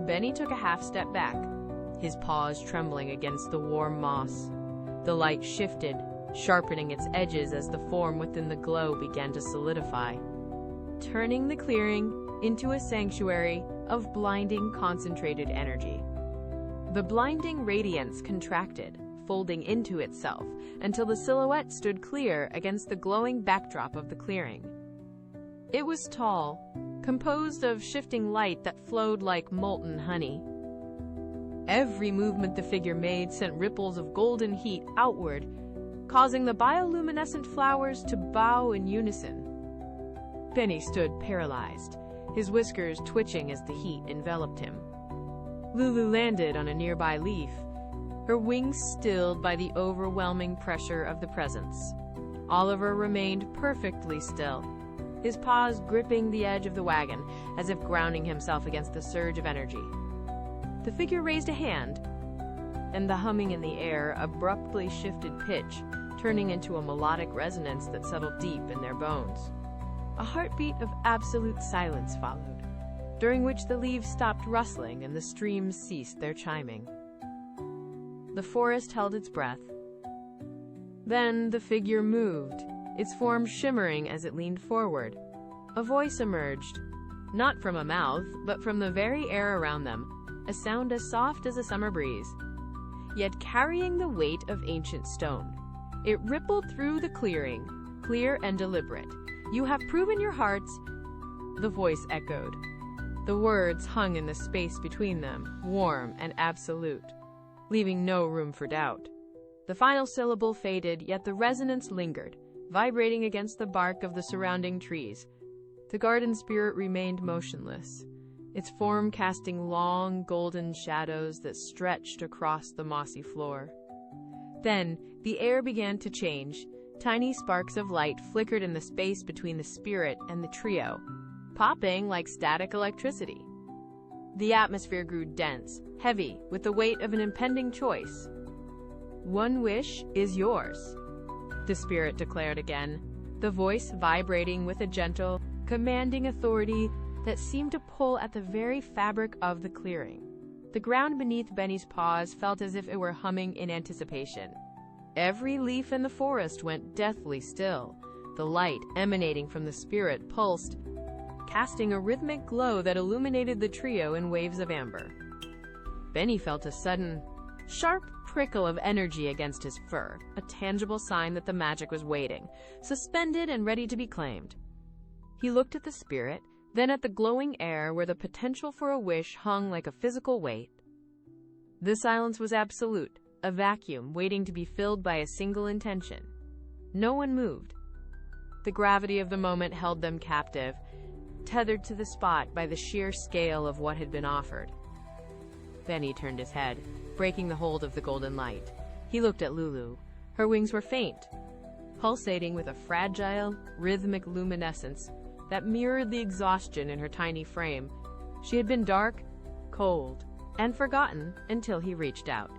Benny took a half step back, his paws trembling against the warm moss. The light shifted, sharpening its edges as the form within the glow began to solidify, turning the clearing into a sanctuary of blinding, concentrated energy. The blinding radiance contracted, folding into itself, until the silhouette stood clear against the glowing backdrop of the clearing. It was tall, composed of shifting light that flowed like molten honey. Every movement the figure made sent ripples of golden heat outward, causing the bioluminescent flowers to bow in unison. Benny stood paralyzed, his whiskers twitching as the heat enveloped him. Lulu landed on a nearby leaf, her wings stilled by the overwhelming pressure of the presence. Oliver remained perfectly still, his paws gripping the edge of the wagon as if grounding himself against the surge of energy. The figure raised a hand, and the humming in the air abruptly shifted pitch, turning into a melodic resonance that settled deep in their bones. A heartbeat of absolute silence followed, during which the leaves stopped rustling and the streams ceased their chiming. The forest held its breath. Then the figure moved, its form shimmering as it leaned forward. A voice emerged, not from a mouth, but from the very air around them, a sound as soft as a summer breeze, yet carrying the weight of ancient stone. It rippled through the clearing, clear and deliberate. "You have proven your hearts," the voice echoed. The words hung in the space between them, warm and absolute, leaving no room for doubt. The final syllable faded, yet the resonance lingered, vibrating against the bark of the surrounding trees. The garden spirit remained motionless, its form casting long, golden shadows that stretched across the mossy floor. Then, the air began to change. Tiny sparks of light flickered in the space between the spirit and the trio, popping like static electricity. The atmosphere grew dense, heavy, with the weight of an impending choice. "One wish is yours," the spirit declared again, the voice vibrating with a gentle, commanding authority that seemed to pull at the very fabric of the clearing. The ground beneath Benny's paws felt as if it were humming in anticipation. Every leaf in the forest went deathly still. The light emanating from the spirit pulsed, casting a rhythmic glow that illuminated the trio in waves of amber. Benny felt a sudden, sharp prickle of energy against his fur, a tangible sign that the magic was waiting, suspended and ready to be claimed. He looked at the spirit, then at the glowing air where the potential for a wish hung like a physical weight. The silence was absolute, a vacuum waiting to be filled by a single intention. No one moved. The gravity of the moment held them captive, tethered to the spot by the sheer scale of what had been offered. Benny turned his head, breaking the hold of the golden light. He looked at Lulu. Her wings were faint, pulsating with a fragile, rhythmic luminescence that mirrored the exhaustion in her tiny frame. She had been dark, cold, and forgotten until he reached out.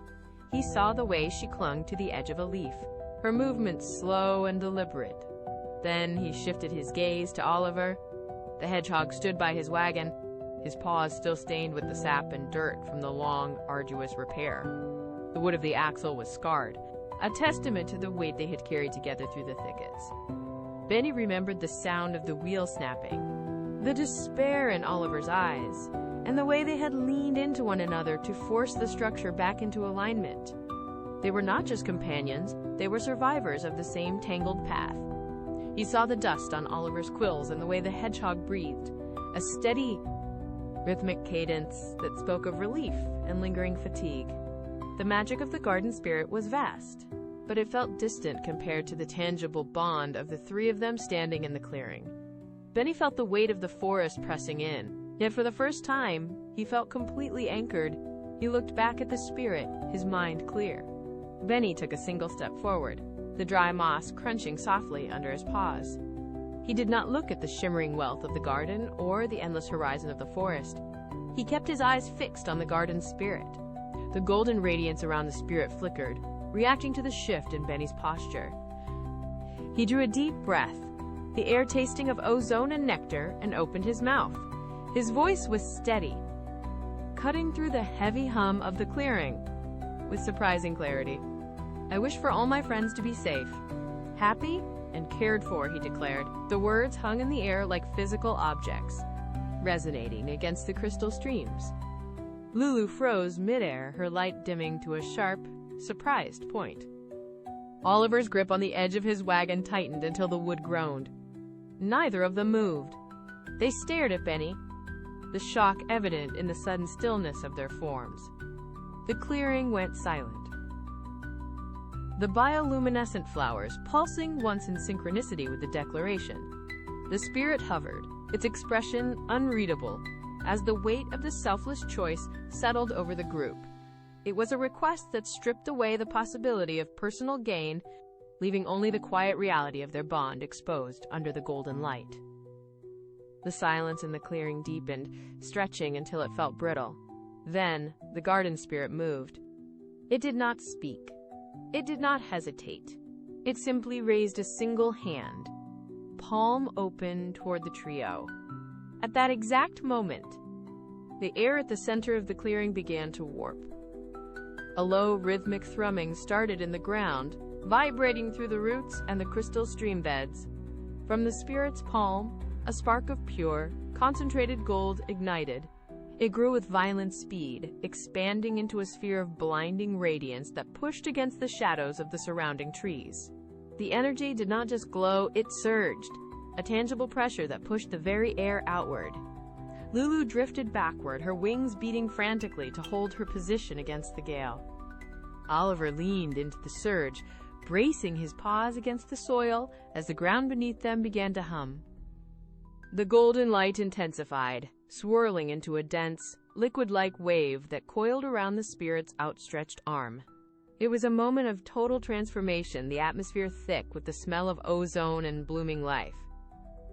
He saw the way she clung to the edge of a leaf, her movements slow and deliberate. Then he shifted his gaze to Oliver. The hedgehog stood by his wagon, his paws still stained with the sap and dirt from the long, arduous repair. The wood of the axle was scarred, a testament to the weight they had carried together through the thickets. Benny remembered the sound of the wheel snapping, the despair in Oliver's eyes, and the way they had leaned into one another to force the structure back into alignment. They were not just companions, they were survivors of the same tangled path. He saw the dust on Oliver's quills and the way the hedgehog breathed, a steady, rhythmic cadence that spoke of relief and lingering fatigue. The magic of the garden spirit was vast, but it felt distant compared to the tangible bond of the three of them standing in the clearing. Benny felt the weight of the forest pressing in, yet for the first time, he felt completely anchored. He looked back at the spirit, his mind clear. Benny took a single step forward, the dry moss crunching softly under his paws. He did not look at the shimmering wealth of the garden or the endless horizon of the forest. He kept his eyes fixed on the garden's spirit. The golden radiance around the spirit flickered, reacting to the shift in Benny's posture. He drew a deep breath, the air tasting of ozone and nectar, and opened his mouth. His voice was steady, cutting through the heavy hum of the clearing with surprising clarity. "I wish for all my friends to be safe, happy, and cared for," he declared. The words hung in the air like physical objects, resonating against the crystal streams. Lulu froze midair, her light dimming to a sharp, surprised point. Oliver's grip on the edge of his wagon tightened until the wood groaned. Neither of them moved. They stared at Benny, the shock evident in the sudden stillness of their forms. The clearing went silent. The bioluminescent flowers pulsing once in synchronicity with the declaration. The spirit hovered, its expression unreadable, as the weight of the selfless choice settled over the group. It was a request that stripped away the possibility of personal gain, leaving only the quiet reality of their bond exposed under the golden light. The silence in the clearing deepened, stretching until it felt brittle. Then, the garden spirit moved. It did not speak. It did not hesitate. It simply raised a single hand, palm open toward the trio. At that exact moment, the air at the center of the clearing began to warp. A low, rhythmic thrumming started in the ground, vibrating through the roots and the crystal stream beds. From the spirit's palm, a spark of pure, concentrated gold ignited. It grew with violent speed, expanding into a sphere of blinding radiance that pushed against the shadows of the surrounding trees. The energy did not just glow, it surged, a tangible pressure that pushed the very air outward. Lulu drifted backward, her wings beating frantically to hold her position against the gale. Oliver leaned into the surge, bracing his paws against the soil as the ground beneath them began to hum. The golden light intensified, swirling into a dense, liquid-like wave that coiled around the spirit's outstretched arm. It was a moment of total transformation, the atmosphere thick with the smell of ozone and blooming life.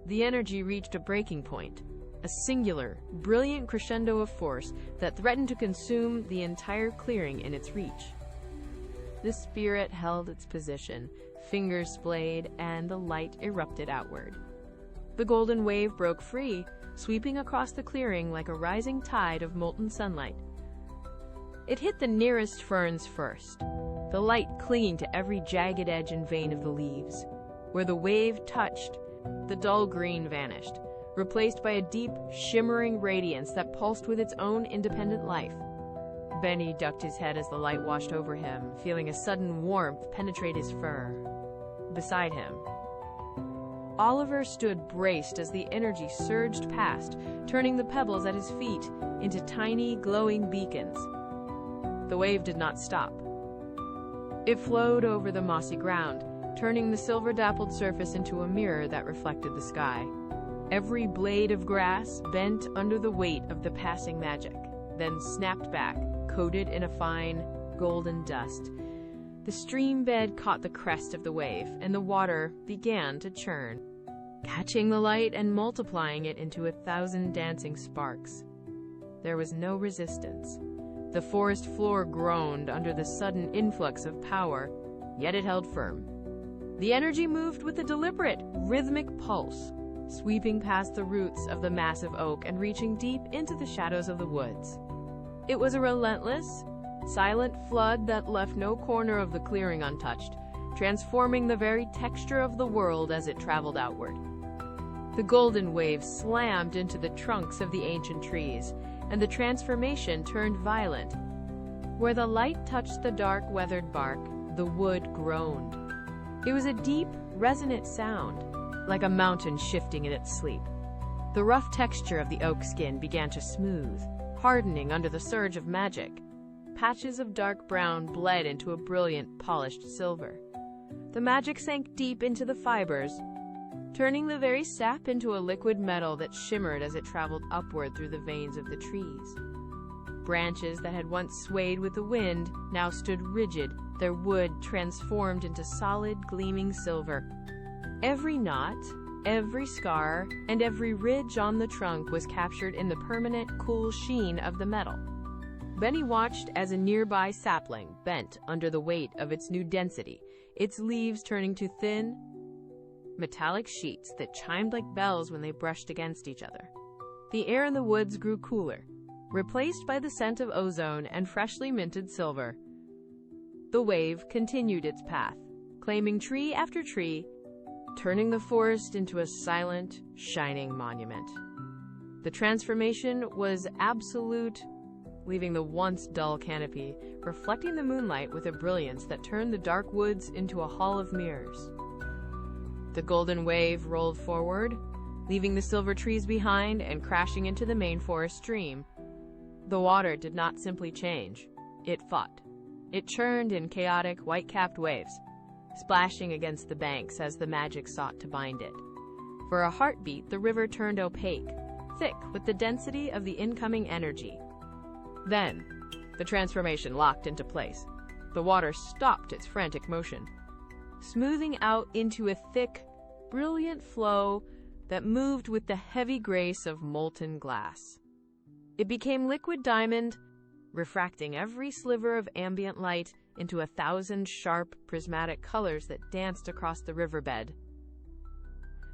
The energy reached a breaking point, a singular, brilliant crescendo of force that threatened to consume the entire clearing in its reach. The spirit held its position, fingers splayed, and the light erupted outward. The golden wave broke free, sweeping across the clearing like a rising tide of molten sunlight. It hit the nearest ferns first, the light clinging to every jagged edge and vein of the leaves. Where the wave touched, the dull green vanished, replaced by a deep, shimmering radiance that pulsed with its own independent life. Benny ducked his head as the light washed over him, feeling a sudden warmth penetrate his fur. Beside him, Oliver stood braced as the energy surged past, turning the pebbles at his feet into tiny, glowing beacons. The wave did not stop. It flowed over the mossy ground, turning the silver-dappled surface into a mirror that reflected the sky. Every blade of grass bent under the weight of the passing magic, then snapped back, coated in a fine, golden dust. The stream bed caught the crest of the wave, and the water began to churn, catching the light and multiplying it into 1,000 dancing sparks. There was no resistance. The forest floor groaned under the sudden influx of power, yet it held firm. The energy moved with a deliberate, rhythmic pulse, sweeping past the roots of the massive oak and reaching deep into the shadows of the woods. It was a relentless, silent flood that left no corner of the clearing untouched, transforming the very texture of the world as it traveled outward. The golden wave slammed into the trunks of the ancient trees, and the transformation turned violent. Where the light touched the dark, weathered bark, the wood groaned. It was a deep, resonant sound, like a mountain shifting in its sleep. The rough texture of the oak skin began to smooth, hardening under the surge of magic. patches of dark brown bled into a brilliant, polished silver. The magic sank deep into the fibers, turning the very sap into a liquid metal that shimmered as it traveled upward through the veins of the trees. Branches that had once swayed with the wind now stood rigid, their wood transformed into solid, gleaming silver. Every knot, every scar, and every ridge on the trunk was captured in the permanent, cool sheen of the metal. Benny watched as a nearby sapling bent under the weight of its new density, its leaves turning to thin, metallic sheets that chimed like bells when they brushed against each other. The air in the woods grew cooler, replaced by the scent of ozone and freshly minted silver. The wave continued its path, claiming tree after tree, turning the forest into a silent, shining monument. The transformation was absolute, leaving the once dull canopy reflecting the moonlight with a brilliance that turned the dark woods into a hall of mirrors. The golden wave rolled forward, leaving the silver trees behind and crashing into the main forest stream. The water did not simply change, it fought. It churned in chaotic, white-capped waves, splashing against the banks as the magic sought to bind it. For a heartbeat, the river turned opaque, thick with the density of the incoming energy. Then, the transformation locked into place. The water stopped its frantic motion, smoothing out into a thick, brilliant flow that moved with the heavy grace of molten glass. It became liquid diamond, refracting every sliver of ambient light into 1,000 sharp, prismatic colors that danced across the riverbed.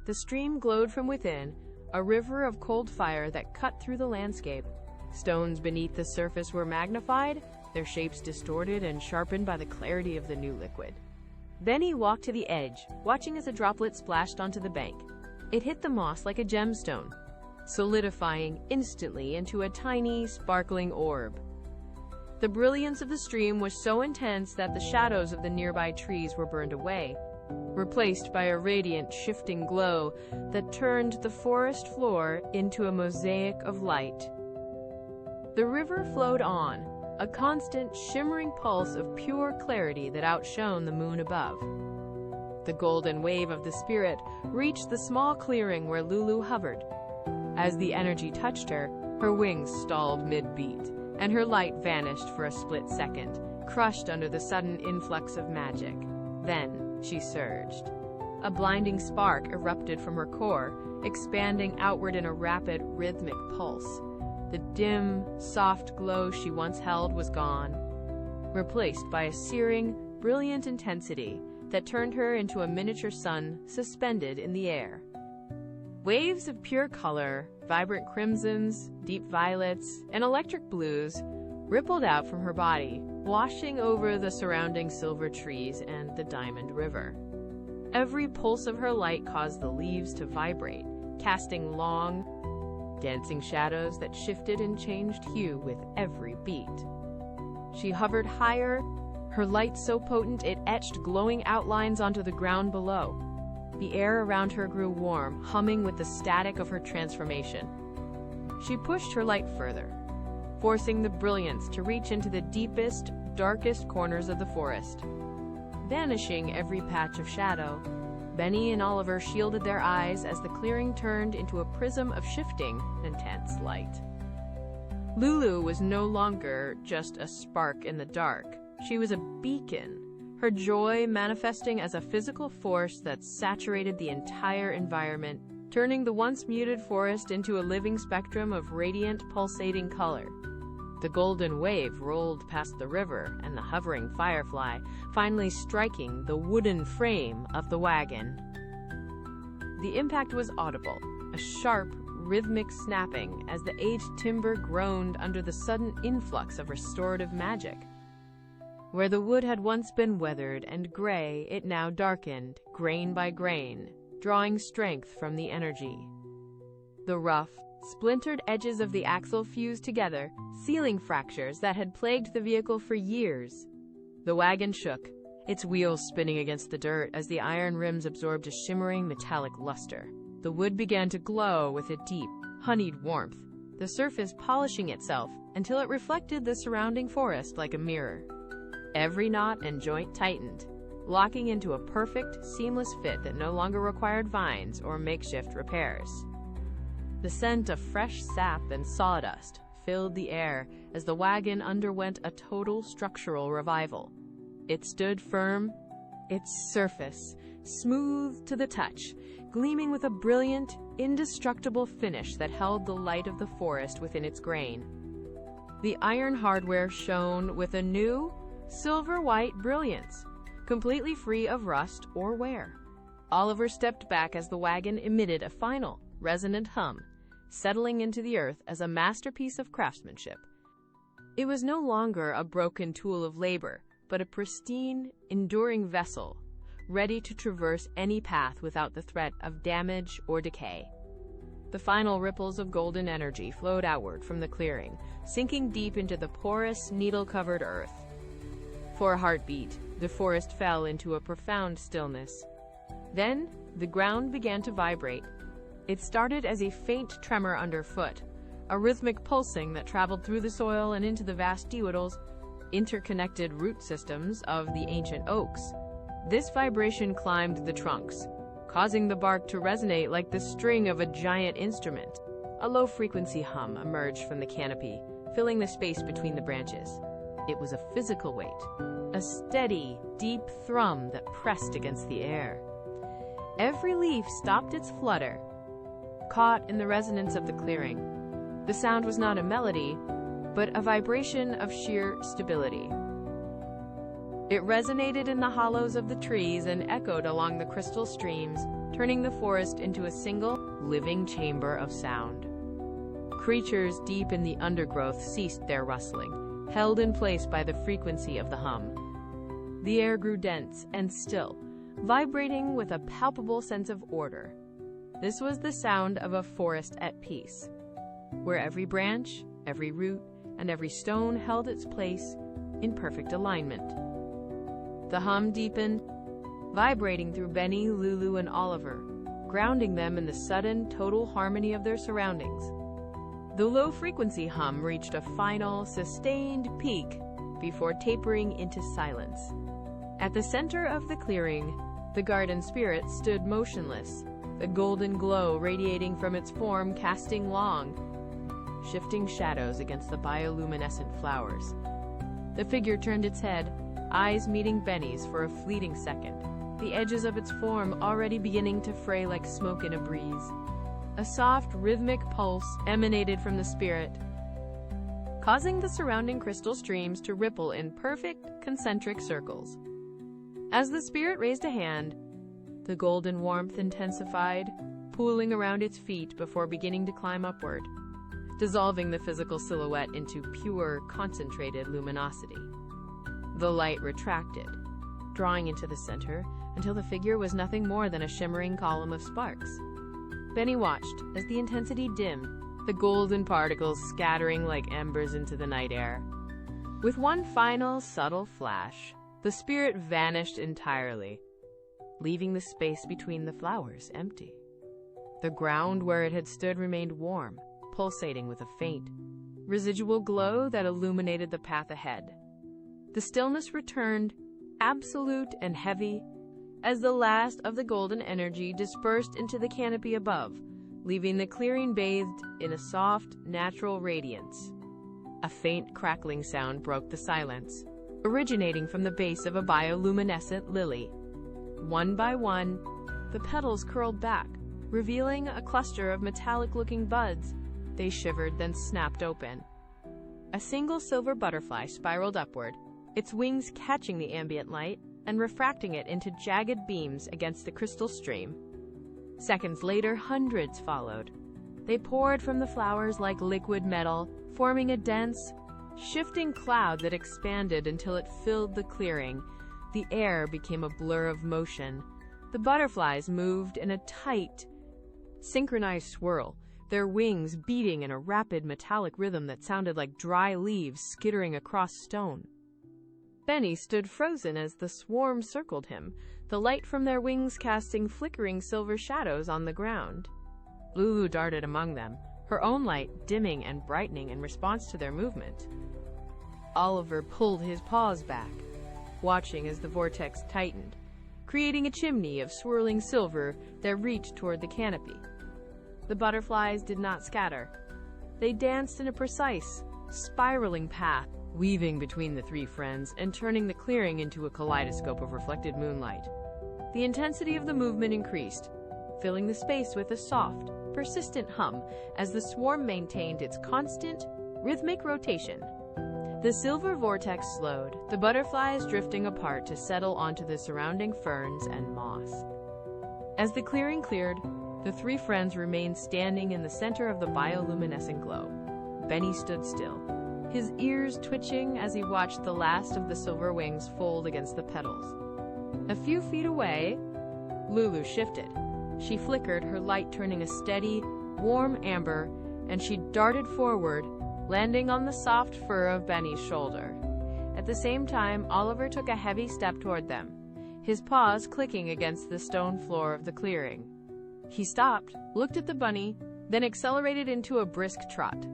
The stream glowed from within, a river of cold fire that cut through the landscape. Stones beneath the surface were magnified, their shapes distorted and sharpened by the clarity of the new liquid. Benny walked to the edge, watching as a droplet splashed onto the bank. It hit the moss like a gemstone, solidifying instantly into a tiny, sparkling orb. The brilliance of the stream was so intense that the shadows of the nearby trees were burned away, replaced by a radiant, shifting glow that turned the forest floor into a mosaic of light. The river flowed on, a constant, shimmering pulse of pure clarity that outshone the moon above. The golden wave of the spirit reached the small clearing where Lulu hovered. As the energy touched her, her wings stalled mid-beat, and her light vanished for a split second, crushed under the sudden influx of magic. Then she surged. A blinding spark erupted from her core, expanding outward in a rapid, rhythmic pulse. The dim, soft glow she once held was gone, replaced by a searing, brilliant intensity that turned her into a miniature sun suspended in the air. Waves of pure color, vibrant crimsons, deep violets, and electric blues rippled out from her body, washing over the surrounding silver trees and the diamond river. Every pulse of her light caused the leaves to vibrate, casting long, dancing shadows that shifted and changed hue with every beat. She hovered higher, her light so potent it etched glowing outlines onto the ground below. The air around her grew warm, humming with the static of her transformation. She pushed her light further, forcing the brilliance to reach into the deepest, darkest corners of the forest. Vanishing every patch of shadow, Benny and Oliver shielded their eyes as the clearing turned into a prism of shifting, intense light. Lulu was no longer just a spark in the dark. She was a beacon, her joy manifesting as a physical force that saturated the entire environment, turning the once muted forest into a living spectrum of radiant, pulsating color. The golden wave rolled past the river and the hovering firefly, finally striking the wooden frame of the wagon. The impact was audible, a sharp, rhythmic snapping as the aged timber groaned under the sudden influx of restorative magic. Where the wood had once been weathered and gray, it now darkened, grain by grain, drawing strength from the energy. The rough, splintered edges of the axle fused together, sealing fractures that had plagued the vehicle for years. The wagon shook, its wheels spinning against the dirt as the iron rims absorbed a shimmering metallic luster. The wood began to glow with a deep, honeyed warmth, the surface polishing itself until it reflected the surrounding forest like a mirror. Every knot and joint tightened, locking into a perfect, seamless fit that no longer required vines or makeshift repairs. The scent of fresh sap and sawdust filled the air as the wagon underwent a total structural revival. It stood firm, its surface smooth to the touch, gleaming with a brilliant, indestructible finish that held the light of the forest within its grain. The iron hardware shone with a new, silver-white brilliance, completely free of rust or wear. Oliver stepped back as the wagon emitted a final, resonant hum, settling into the earth as a masterpiece of craftsmanship. It was no longer a broken tool of labor, but a pristine, enduring vessel, ready to traverse any path without the threat of damage or decay. The final ripples of golden energy flowed outward from the clearing, sinking deep into the porous, needle-covered earth. For a heartbeat, the forest fell into a profound stillness. Then, the ground began to vibrate. It started as a faint tremor underfoot, a rhythmic pulsing that traveled through the soil and into the vast deodals, interconnected root systems of the ancient oaks. This vibration climbed the trunks, causing the bark to resonate like the string of a giant instrument. A low-frequency hum emerged from the canopy, filling the space between the branches. It was a physical weight, a steady, deep thrum that pressed against the air. Every leaf stopped its flutter, caught in the resonance of the clearing. The sound was not a melody, but a vibration of sheer stability. It resonated in the hollows of the trees and echoed along the crystal streams, turning the forest into a single, living chamber of sound. Creatures deep in the undergrowth ceased their rustling, held in place by the frequency of the hum. The air grew dense and still, vibrating with a palpable sense of order. This was the sound of a forest at peace, where every branch, every root, and every stone held its place in perfect alignment. The hum deepened, vibrating through Benny, Lulu, and Oliver, grounding them in the sudden, total harmony of their surroundings. The low-frequency hum reached a final, sustained peak before tapering into silence. At the center of the clearing, the garden spirit stood motionless, the golden glow radiating from its form casting long, shifting shadows against the bioluminescent flowers. The figure turned its head, eyes meeting Benny's for a fleeting second, the edges of its form already beginning to fray like smoke in a breeze. A soft, rhythmic pulse emanated from the spirit, causing the surrounding crystal streams to ripple in perfect, concentric circles. As the spirit raised a hand, the golden warmth intensified, pooling around its feet before beginning to climb upward, dissolving the physical silhouette into pure, concentrated luminosity. The light retracted, drawing into the center until the figure was nothing more than a shimmering column of sparks. Benny watched as the intensity dimmed, the golden particles scattering like embers into the night air. With one final, subtle flash, the spirit vanished entirely, leaving the space between the flowers empty. The ground where it had stood remained warm, pulsating with a faint, residual glow that illuminated the path ahead. The stillness returned, absolute and heavy, as the last of the golden energy dispersed into the canopy above, leaving the clearing bathed in a soft, natural radiance. A faint crackling sound broke the silence, originating from the base of a bioluminescent lily. One by one, the petals curled back, revealing a cluster of metallic-looking buds. They shivered, then snapped open. A single silver butterfly spiraled upward, its wings catching the ambient light and refracting it into jagged beams against the crystal stream. Seconds later, hundreds followed. They poured from the flowers like liquid metal, forming a dense, shifting cloud that expanded until it filled the clearing. The air became a blur of motion. The butterflies moved in a tight, synchronized swirl, their wings beating in a rapid metallic rhythm that sounded like dry leaves skittering across stone. Benny stood frozen as the swarm circled him, the light from their wings casting flickering silver shadows on the ground. Lulu darted among them, her own light dimming and brightening in response to their movement. Oliver pulled his paws back, watching as the vortex tightened, creating a chimney of swirling silver that reached toward the canopy. The butterflies did not scatter. They danced in a precise, spiraling path, weaving between the three friends and turning the clearing into a kaleidoscope of reflected moonlight. The intensity of the movement increased, filling the space with a soft, persistent hum as the swarm maintained its constant, rhythmic rotation. The silver vortex slowed, the butterflies drifting apart to settle onto the surrounding ferns and moss. As the clearing cleared, the three friends remained standing in the center of the bioluminescent glow. Benny stood still, his ears twitching as he watched the last of the silver wings fold against the petals. A few feet away, Lulu shifted. She flickered, her light turning a steady, warm amber, and she darted forward, landing on the soft fur of Benny's shoulder. At the same time, Oliver took a heavy step toward them, his paws clicking against the stone floor of the clearing. He stopped, looked at the bunny, then accelerated into a brisk trot.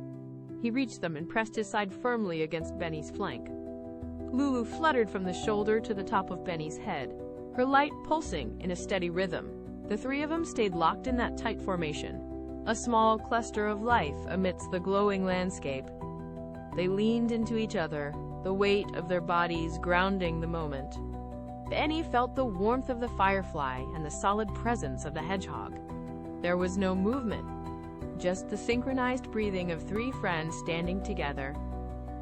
He reached them and pressed his side firmly against Benny's flank. Lulu fluttered from the shoulder to the top of Benny's head, her light pulsing in a steady rhythm. The three of them stayed locked in that tight formation, a small cluster of life amidst the glowing landscape. They leaned into each other, the weight of their bodies grounding the moment. Benny felt the warmth of the firefly and the solid presence of the hedgehog. There was no movement, just the synchronized breathing of three friends standing together.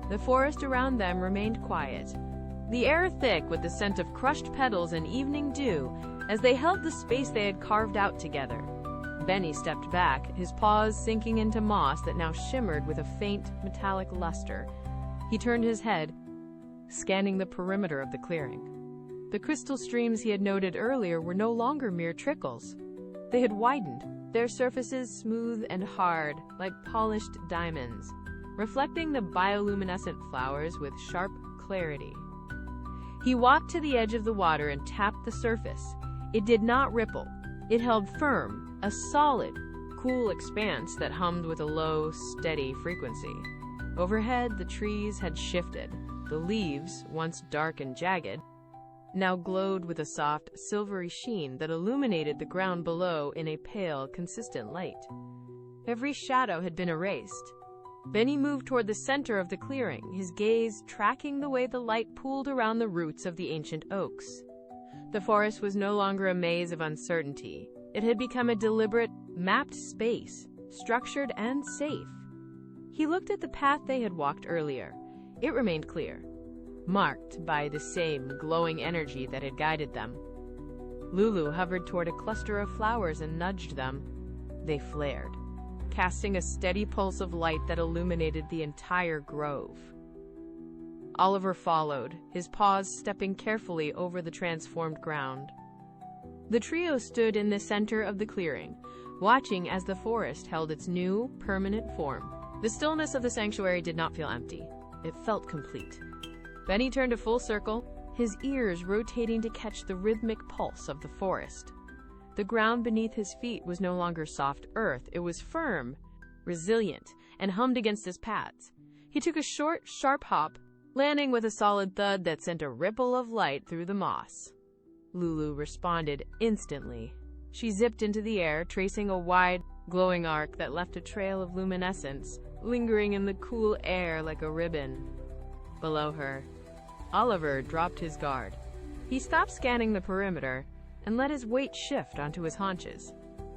The forest around them remained quiet, the air thick with the scent of crushed petals and evening dew as they held the space they had carved out together. Benny stepped back, his paws sinking into moss that now shimmered with a faint, metallic luster. He turned his head, scanning the perimeter of the clearing. The crystal streams he had noted earlier were no longer mere trickles. They had widened, their surfaces smooth and hard, like polished diamonds, reflecting the bioluminescent flowers with sharp clarity. He walked to the edge of the water and tapped the surface. It did not ripple. It held firm, a solid, cool expanse that hummed with a low, steady frequency. Overhead, the trees had shifted. The leaves, once dark and jagged, now glowed with a soft, silvery sheen that illuminated the ground below in a pale, consistent light. Every shadow had been erased. Benny moved toward the center of the clearing, his gaze tracking the way the light pooled around the roots of the ancient oaks. The forest was no longer a maze of uncertainty. It had become a deliberate, mapped space, structured and safe. He looked at the path they had walked earlier. It remained clear, marked by the same glowing energy that had guided them. Lulu hovered toward a cluster of flowers and nudged them. They flared, casting a steady pulse of light that illuminated the entire grove. Oliver followed, his paws stepping carefully over the transformed ground. The trio stood in the center of the clearing, watching as the forest held its new, permanent form. The stillness of the sanctuary did not feel empty. It felt complete. Benny turned a full circle, his ears rotating to catch the rhythmic pulse of the forest. The ground beneath his feet was no longer soft earth. It was firm, resilient, and hummed against his pads. He took a short, sharp hop, landing with a solid thud that sent a ripple of light through the moss. Lulu responded instantly. She zipped into the air, tracing a wide, glowing arc that left a trail of luminescence, lingering in the cool air like a ribbon. Below her, Oliver dropped his guard. He stopped scanning the perimeter and let his weight shift onto his haunches,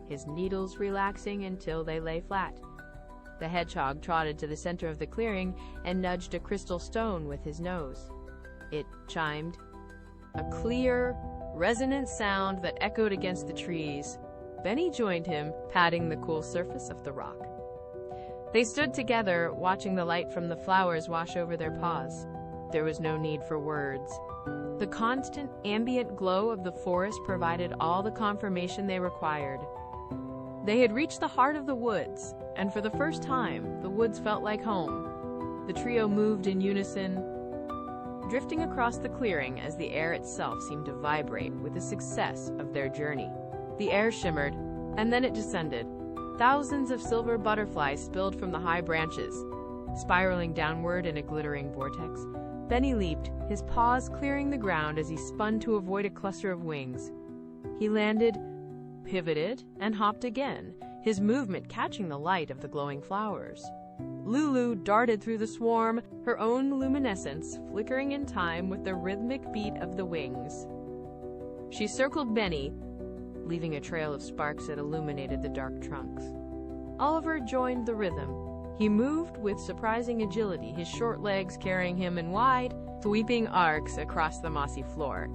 his needles relaxing until they lay flat. The hedgehog trotted to the center of the clearing and nudged a crystal stone with his nose. It chimed, a clear, resonant sound that echoed against the trees. Benny joined him, patting the cool surface of the rock. They stood together, watching the light from the flowers wash over their paws. There was no need for words. The constant, ambient glow of the forest provided all the confirmation they required. They had reached the heart of the woods, and for the first time, the woods felt like home. The trio moved in unison, drifting across the clearing as the air itself seemed to vibrate with the success of their journey. The air shimmered, and then it descended, Thousands of silver butterflies spilled from the high branches, spiraling downward in a glittering vortex. Benny leaped, his paws clearing the ground as he spun to avoid a cluster of wings. He landed, pivoted, and hopped again, his movement catching the light of the glowing flowers. Lulu darted through the swarm, her own luminescence flickering in time with the rhythmic beat of the wings. She circled Benny, leaving a trail of sparks that illuminated the dark trunks. Oliver joined the rhythm. He moved with surprising agility, his short legs carrying him in wide, sweeping arcs across the mossy floor.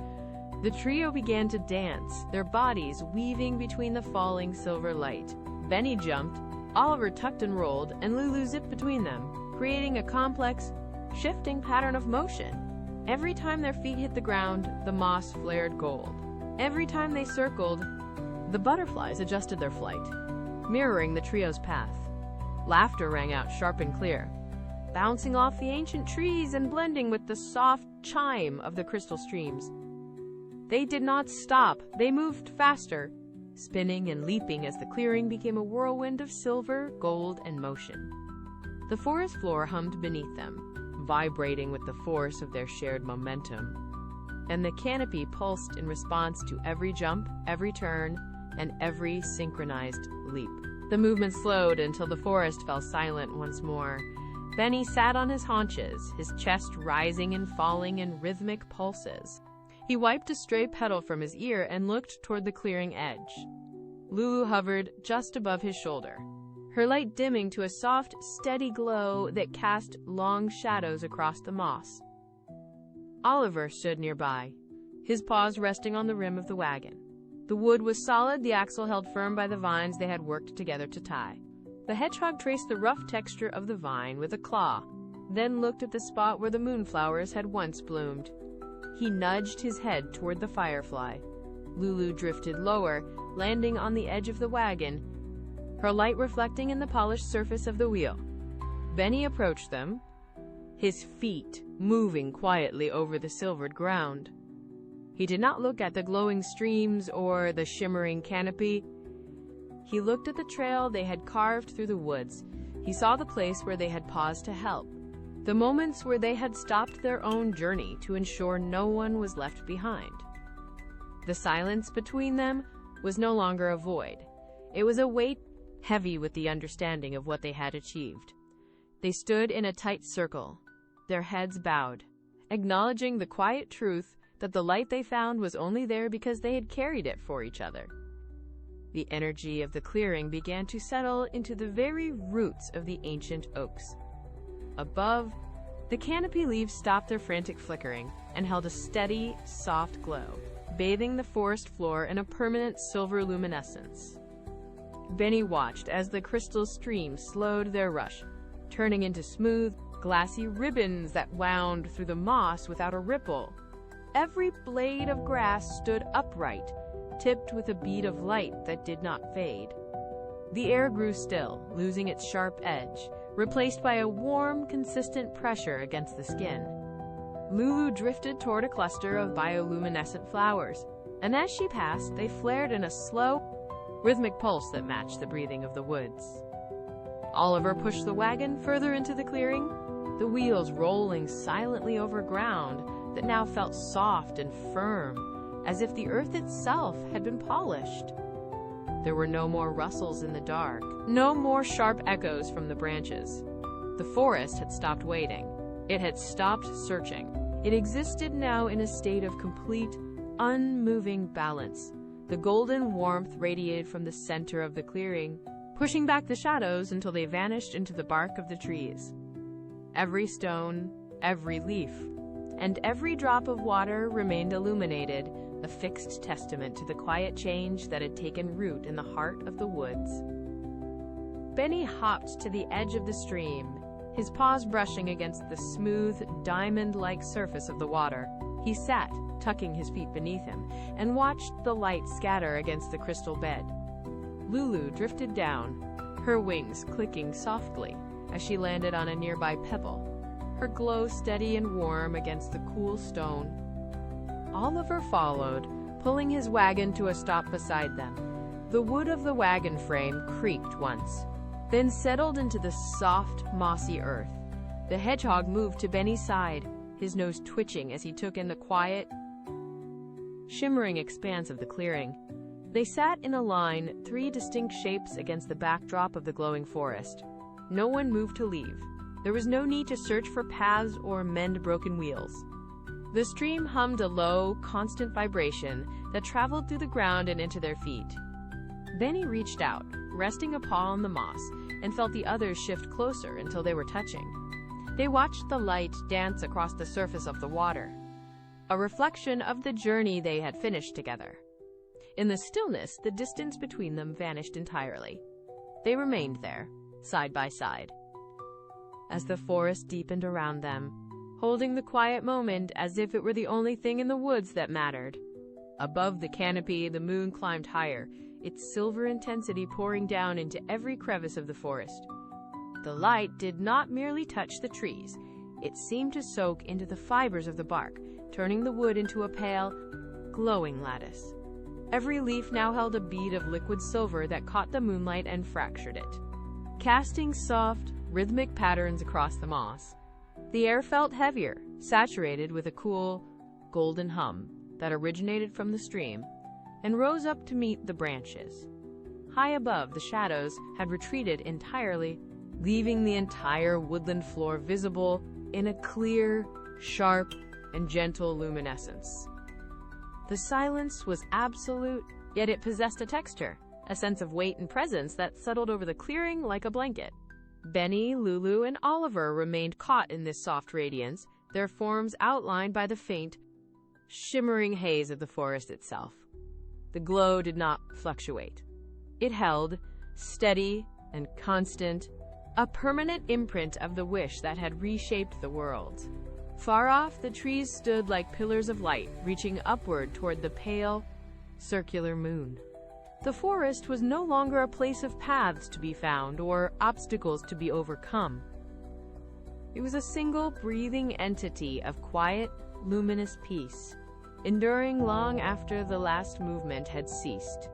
The trio began to dance, their bodies weaving between the falling silver light. Benny jumped, Oliver tucked and rolled, and Lulu zipped between them, creating a complex, shifting pattern of motion. Every time their feet hit the ground, the moss flared gold. Every time they circled, the butterflies adjusted their flight, mirroring the trio's path. Laughter rang out sharp and clear, bouncing off the ancient trees and blending with the soft chime of the crystal streams. They did not stop, they moved faster, spinning and leaping as the clearing became a whirlwind of silver, gold, and motion. The forest floor hummed beneath them, vibrating with the force of their shared momentum, and the canopy pulsed in response to every jump, every turn, and every synchronized leap. The movement slowed until the forest fell silent once more. Benny sat on his haunches, his chest rising and falling in rhythmic pulses. He wiped a stray petal from his ear and looked toward the clearing edge. Lulu hovered just above his shoulder, her light dimming to a soft, steady glow that cast long shadows across the moss. Oliver stood nearby, his paws resting on the rim of the wagon. The wood was solid, the axle held firm by the vines they had worked together to tie. The hedgehog traced the rough texture of the vine with a claw, then looked at the spot where the moonflowers had once bloomed. He nudged his head toward the firefly. Lulu drifted lower, landing on the edge of the wagon, her light reflecting in the polished surface of the wheel. Benny approached them, his feet moving quietly over the silvered ground. He did not look at the glowing streams or the shimmering canopy. He looked at the trail they had carved through the woods. He saw the place where they had paused to help, the moments where they had stopped their own journey to ensure no one was left behind. The silence between them was no longer a void. It was a weight heavy with the understanding of what they had achieved. They stood in a tight circle, their heads bowed, acknowledging the quiet truth that the light they found was only there because they had carried it for each other. The energy of the clearing began to settle into the very roots of the ancient oaks. Above, the canopy leaves stopped their frantic flickering and held a steady, soft glow, bathing the forest floor in a permanent silver luminescence. Benny watched as the crystal streams slowed their rush, turning into smooth, glassy ribbons that wound through the moss without a ripple. Every blade of grass stood upright, tipped with a bead of light that did not fade. The air grew still, losing its sharp edge, replaced by a warm, consistent pressure against the skin. Lulu drifted toward a cluster of bioluminescent flowers, and as she passed, they flared in a slow, rhythmic pulse that matched the breathing of the woods. Oliver pushed the wagon further into the clearing, the wheels rolling silently over ground that now felt soft and firm, as if the earth itself had been polished. There were no more rustles in the dark, no more sharp echoes from the branches. The forest had stopped waiting. It had stopped searching. It existed now in a state of complete, unmoving balance. The golden warmth radiated from the center of the clearing, pushing back the shadows until they vanished into the bark of the trees. Every stone, every leaf, and every drop of water remained illuminated, a fixed testament to the quiet change that had taken root in the heart of the woods. Benny hopped to the edge of the stream, his paws brushing against the smooth, diamond-like surface of the water. He sat, tucking his feet beneath him, and watched the light scatter against the crystal bed. Lulu drifted down, her wings clicking softly as she landed on a nearby pebble, her glow steady and warm against the cool stone. Oliver followed, pulling his wagon to a stop beside them. The wood of the wagon frame creaked once, then settled into the soft, mossy earth. The hedgehog moved to Benny's side, his nose twitching as he took in the quiet, shimmering expanse of the clearing. They sat in a line, three distinct shapes against the backdrop of the glowing forest. No one moved to leave. There was no need to search for paths or mend broken wheels. The stream hummed a low, constant vibration that traveled through the ground and into their feet. Benny reached out, resting a paw on the moss, and felt the others shift closer until they were touching. They watched the light dance across the surface of the water, a reflection of the journey they had finished together. In the stillness, the distance between them vanished entirely. They remained there, side by side, as the forest deepened around them, holding the quiet moment as if it were the only thing in the woods that mattered. Above the canopy, the moon climbed higher, its silver intensity pouring down into every crevice of the forest. The light did not merely touch the trees. It seemed to soak into the fibers of the bark, turning the wood into a pale, glowing lattice. Every leaf now held a bead of liquid silver that caught the moonlight and fractured it, casting soft, rhythmic patterns across the moss. The air felt heavier, saturated with a cool, golden hum that originated from the stream and rose up to meet the branches. High above, the shadows had retreated entirely, leaving the entire woodland floor visible in a clear, sharp, and gentle luminescence. The silence was absolute, yet it possessed a texture, a sense of weight and presence that settled over the clearing like a blanket. Benny, Lulu, and Oliver remained caught in this soft radiance, their forms outlined by the faint, shimmering haze of the forest itself. The glow did not fluctuate. It held, steady and constant, a permanent imprint of the wish that had reshaped the world. Far off, the trees stood like pillars of light, reaching upward toward the pale, circular moon. The forest was no longer a place of paths to be found or obstacles to be overcome. It was a single, breathing entity of quiet, luminous peace, enduring long after the last movement had ceased.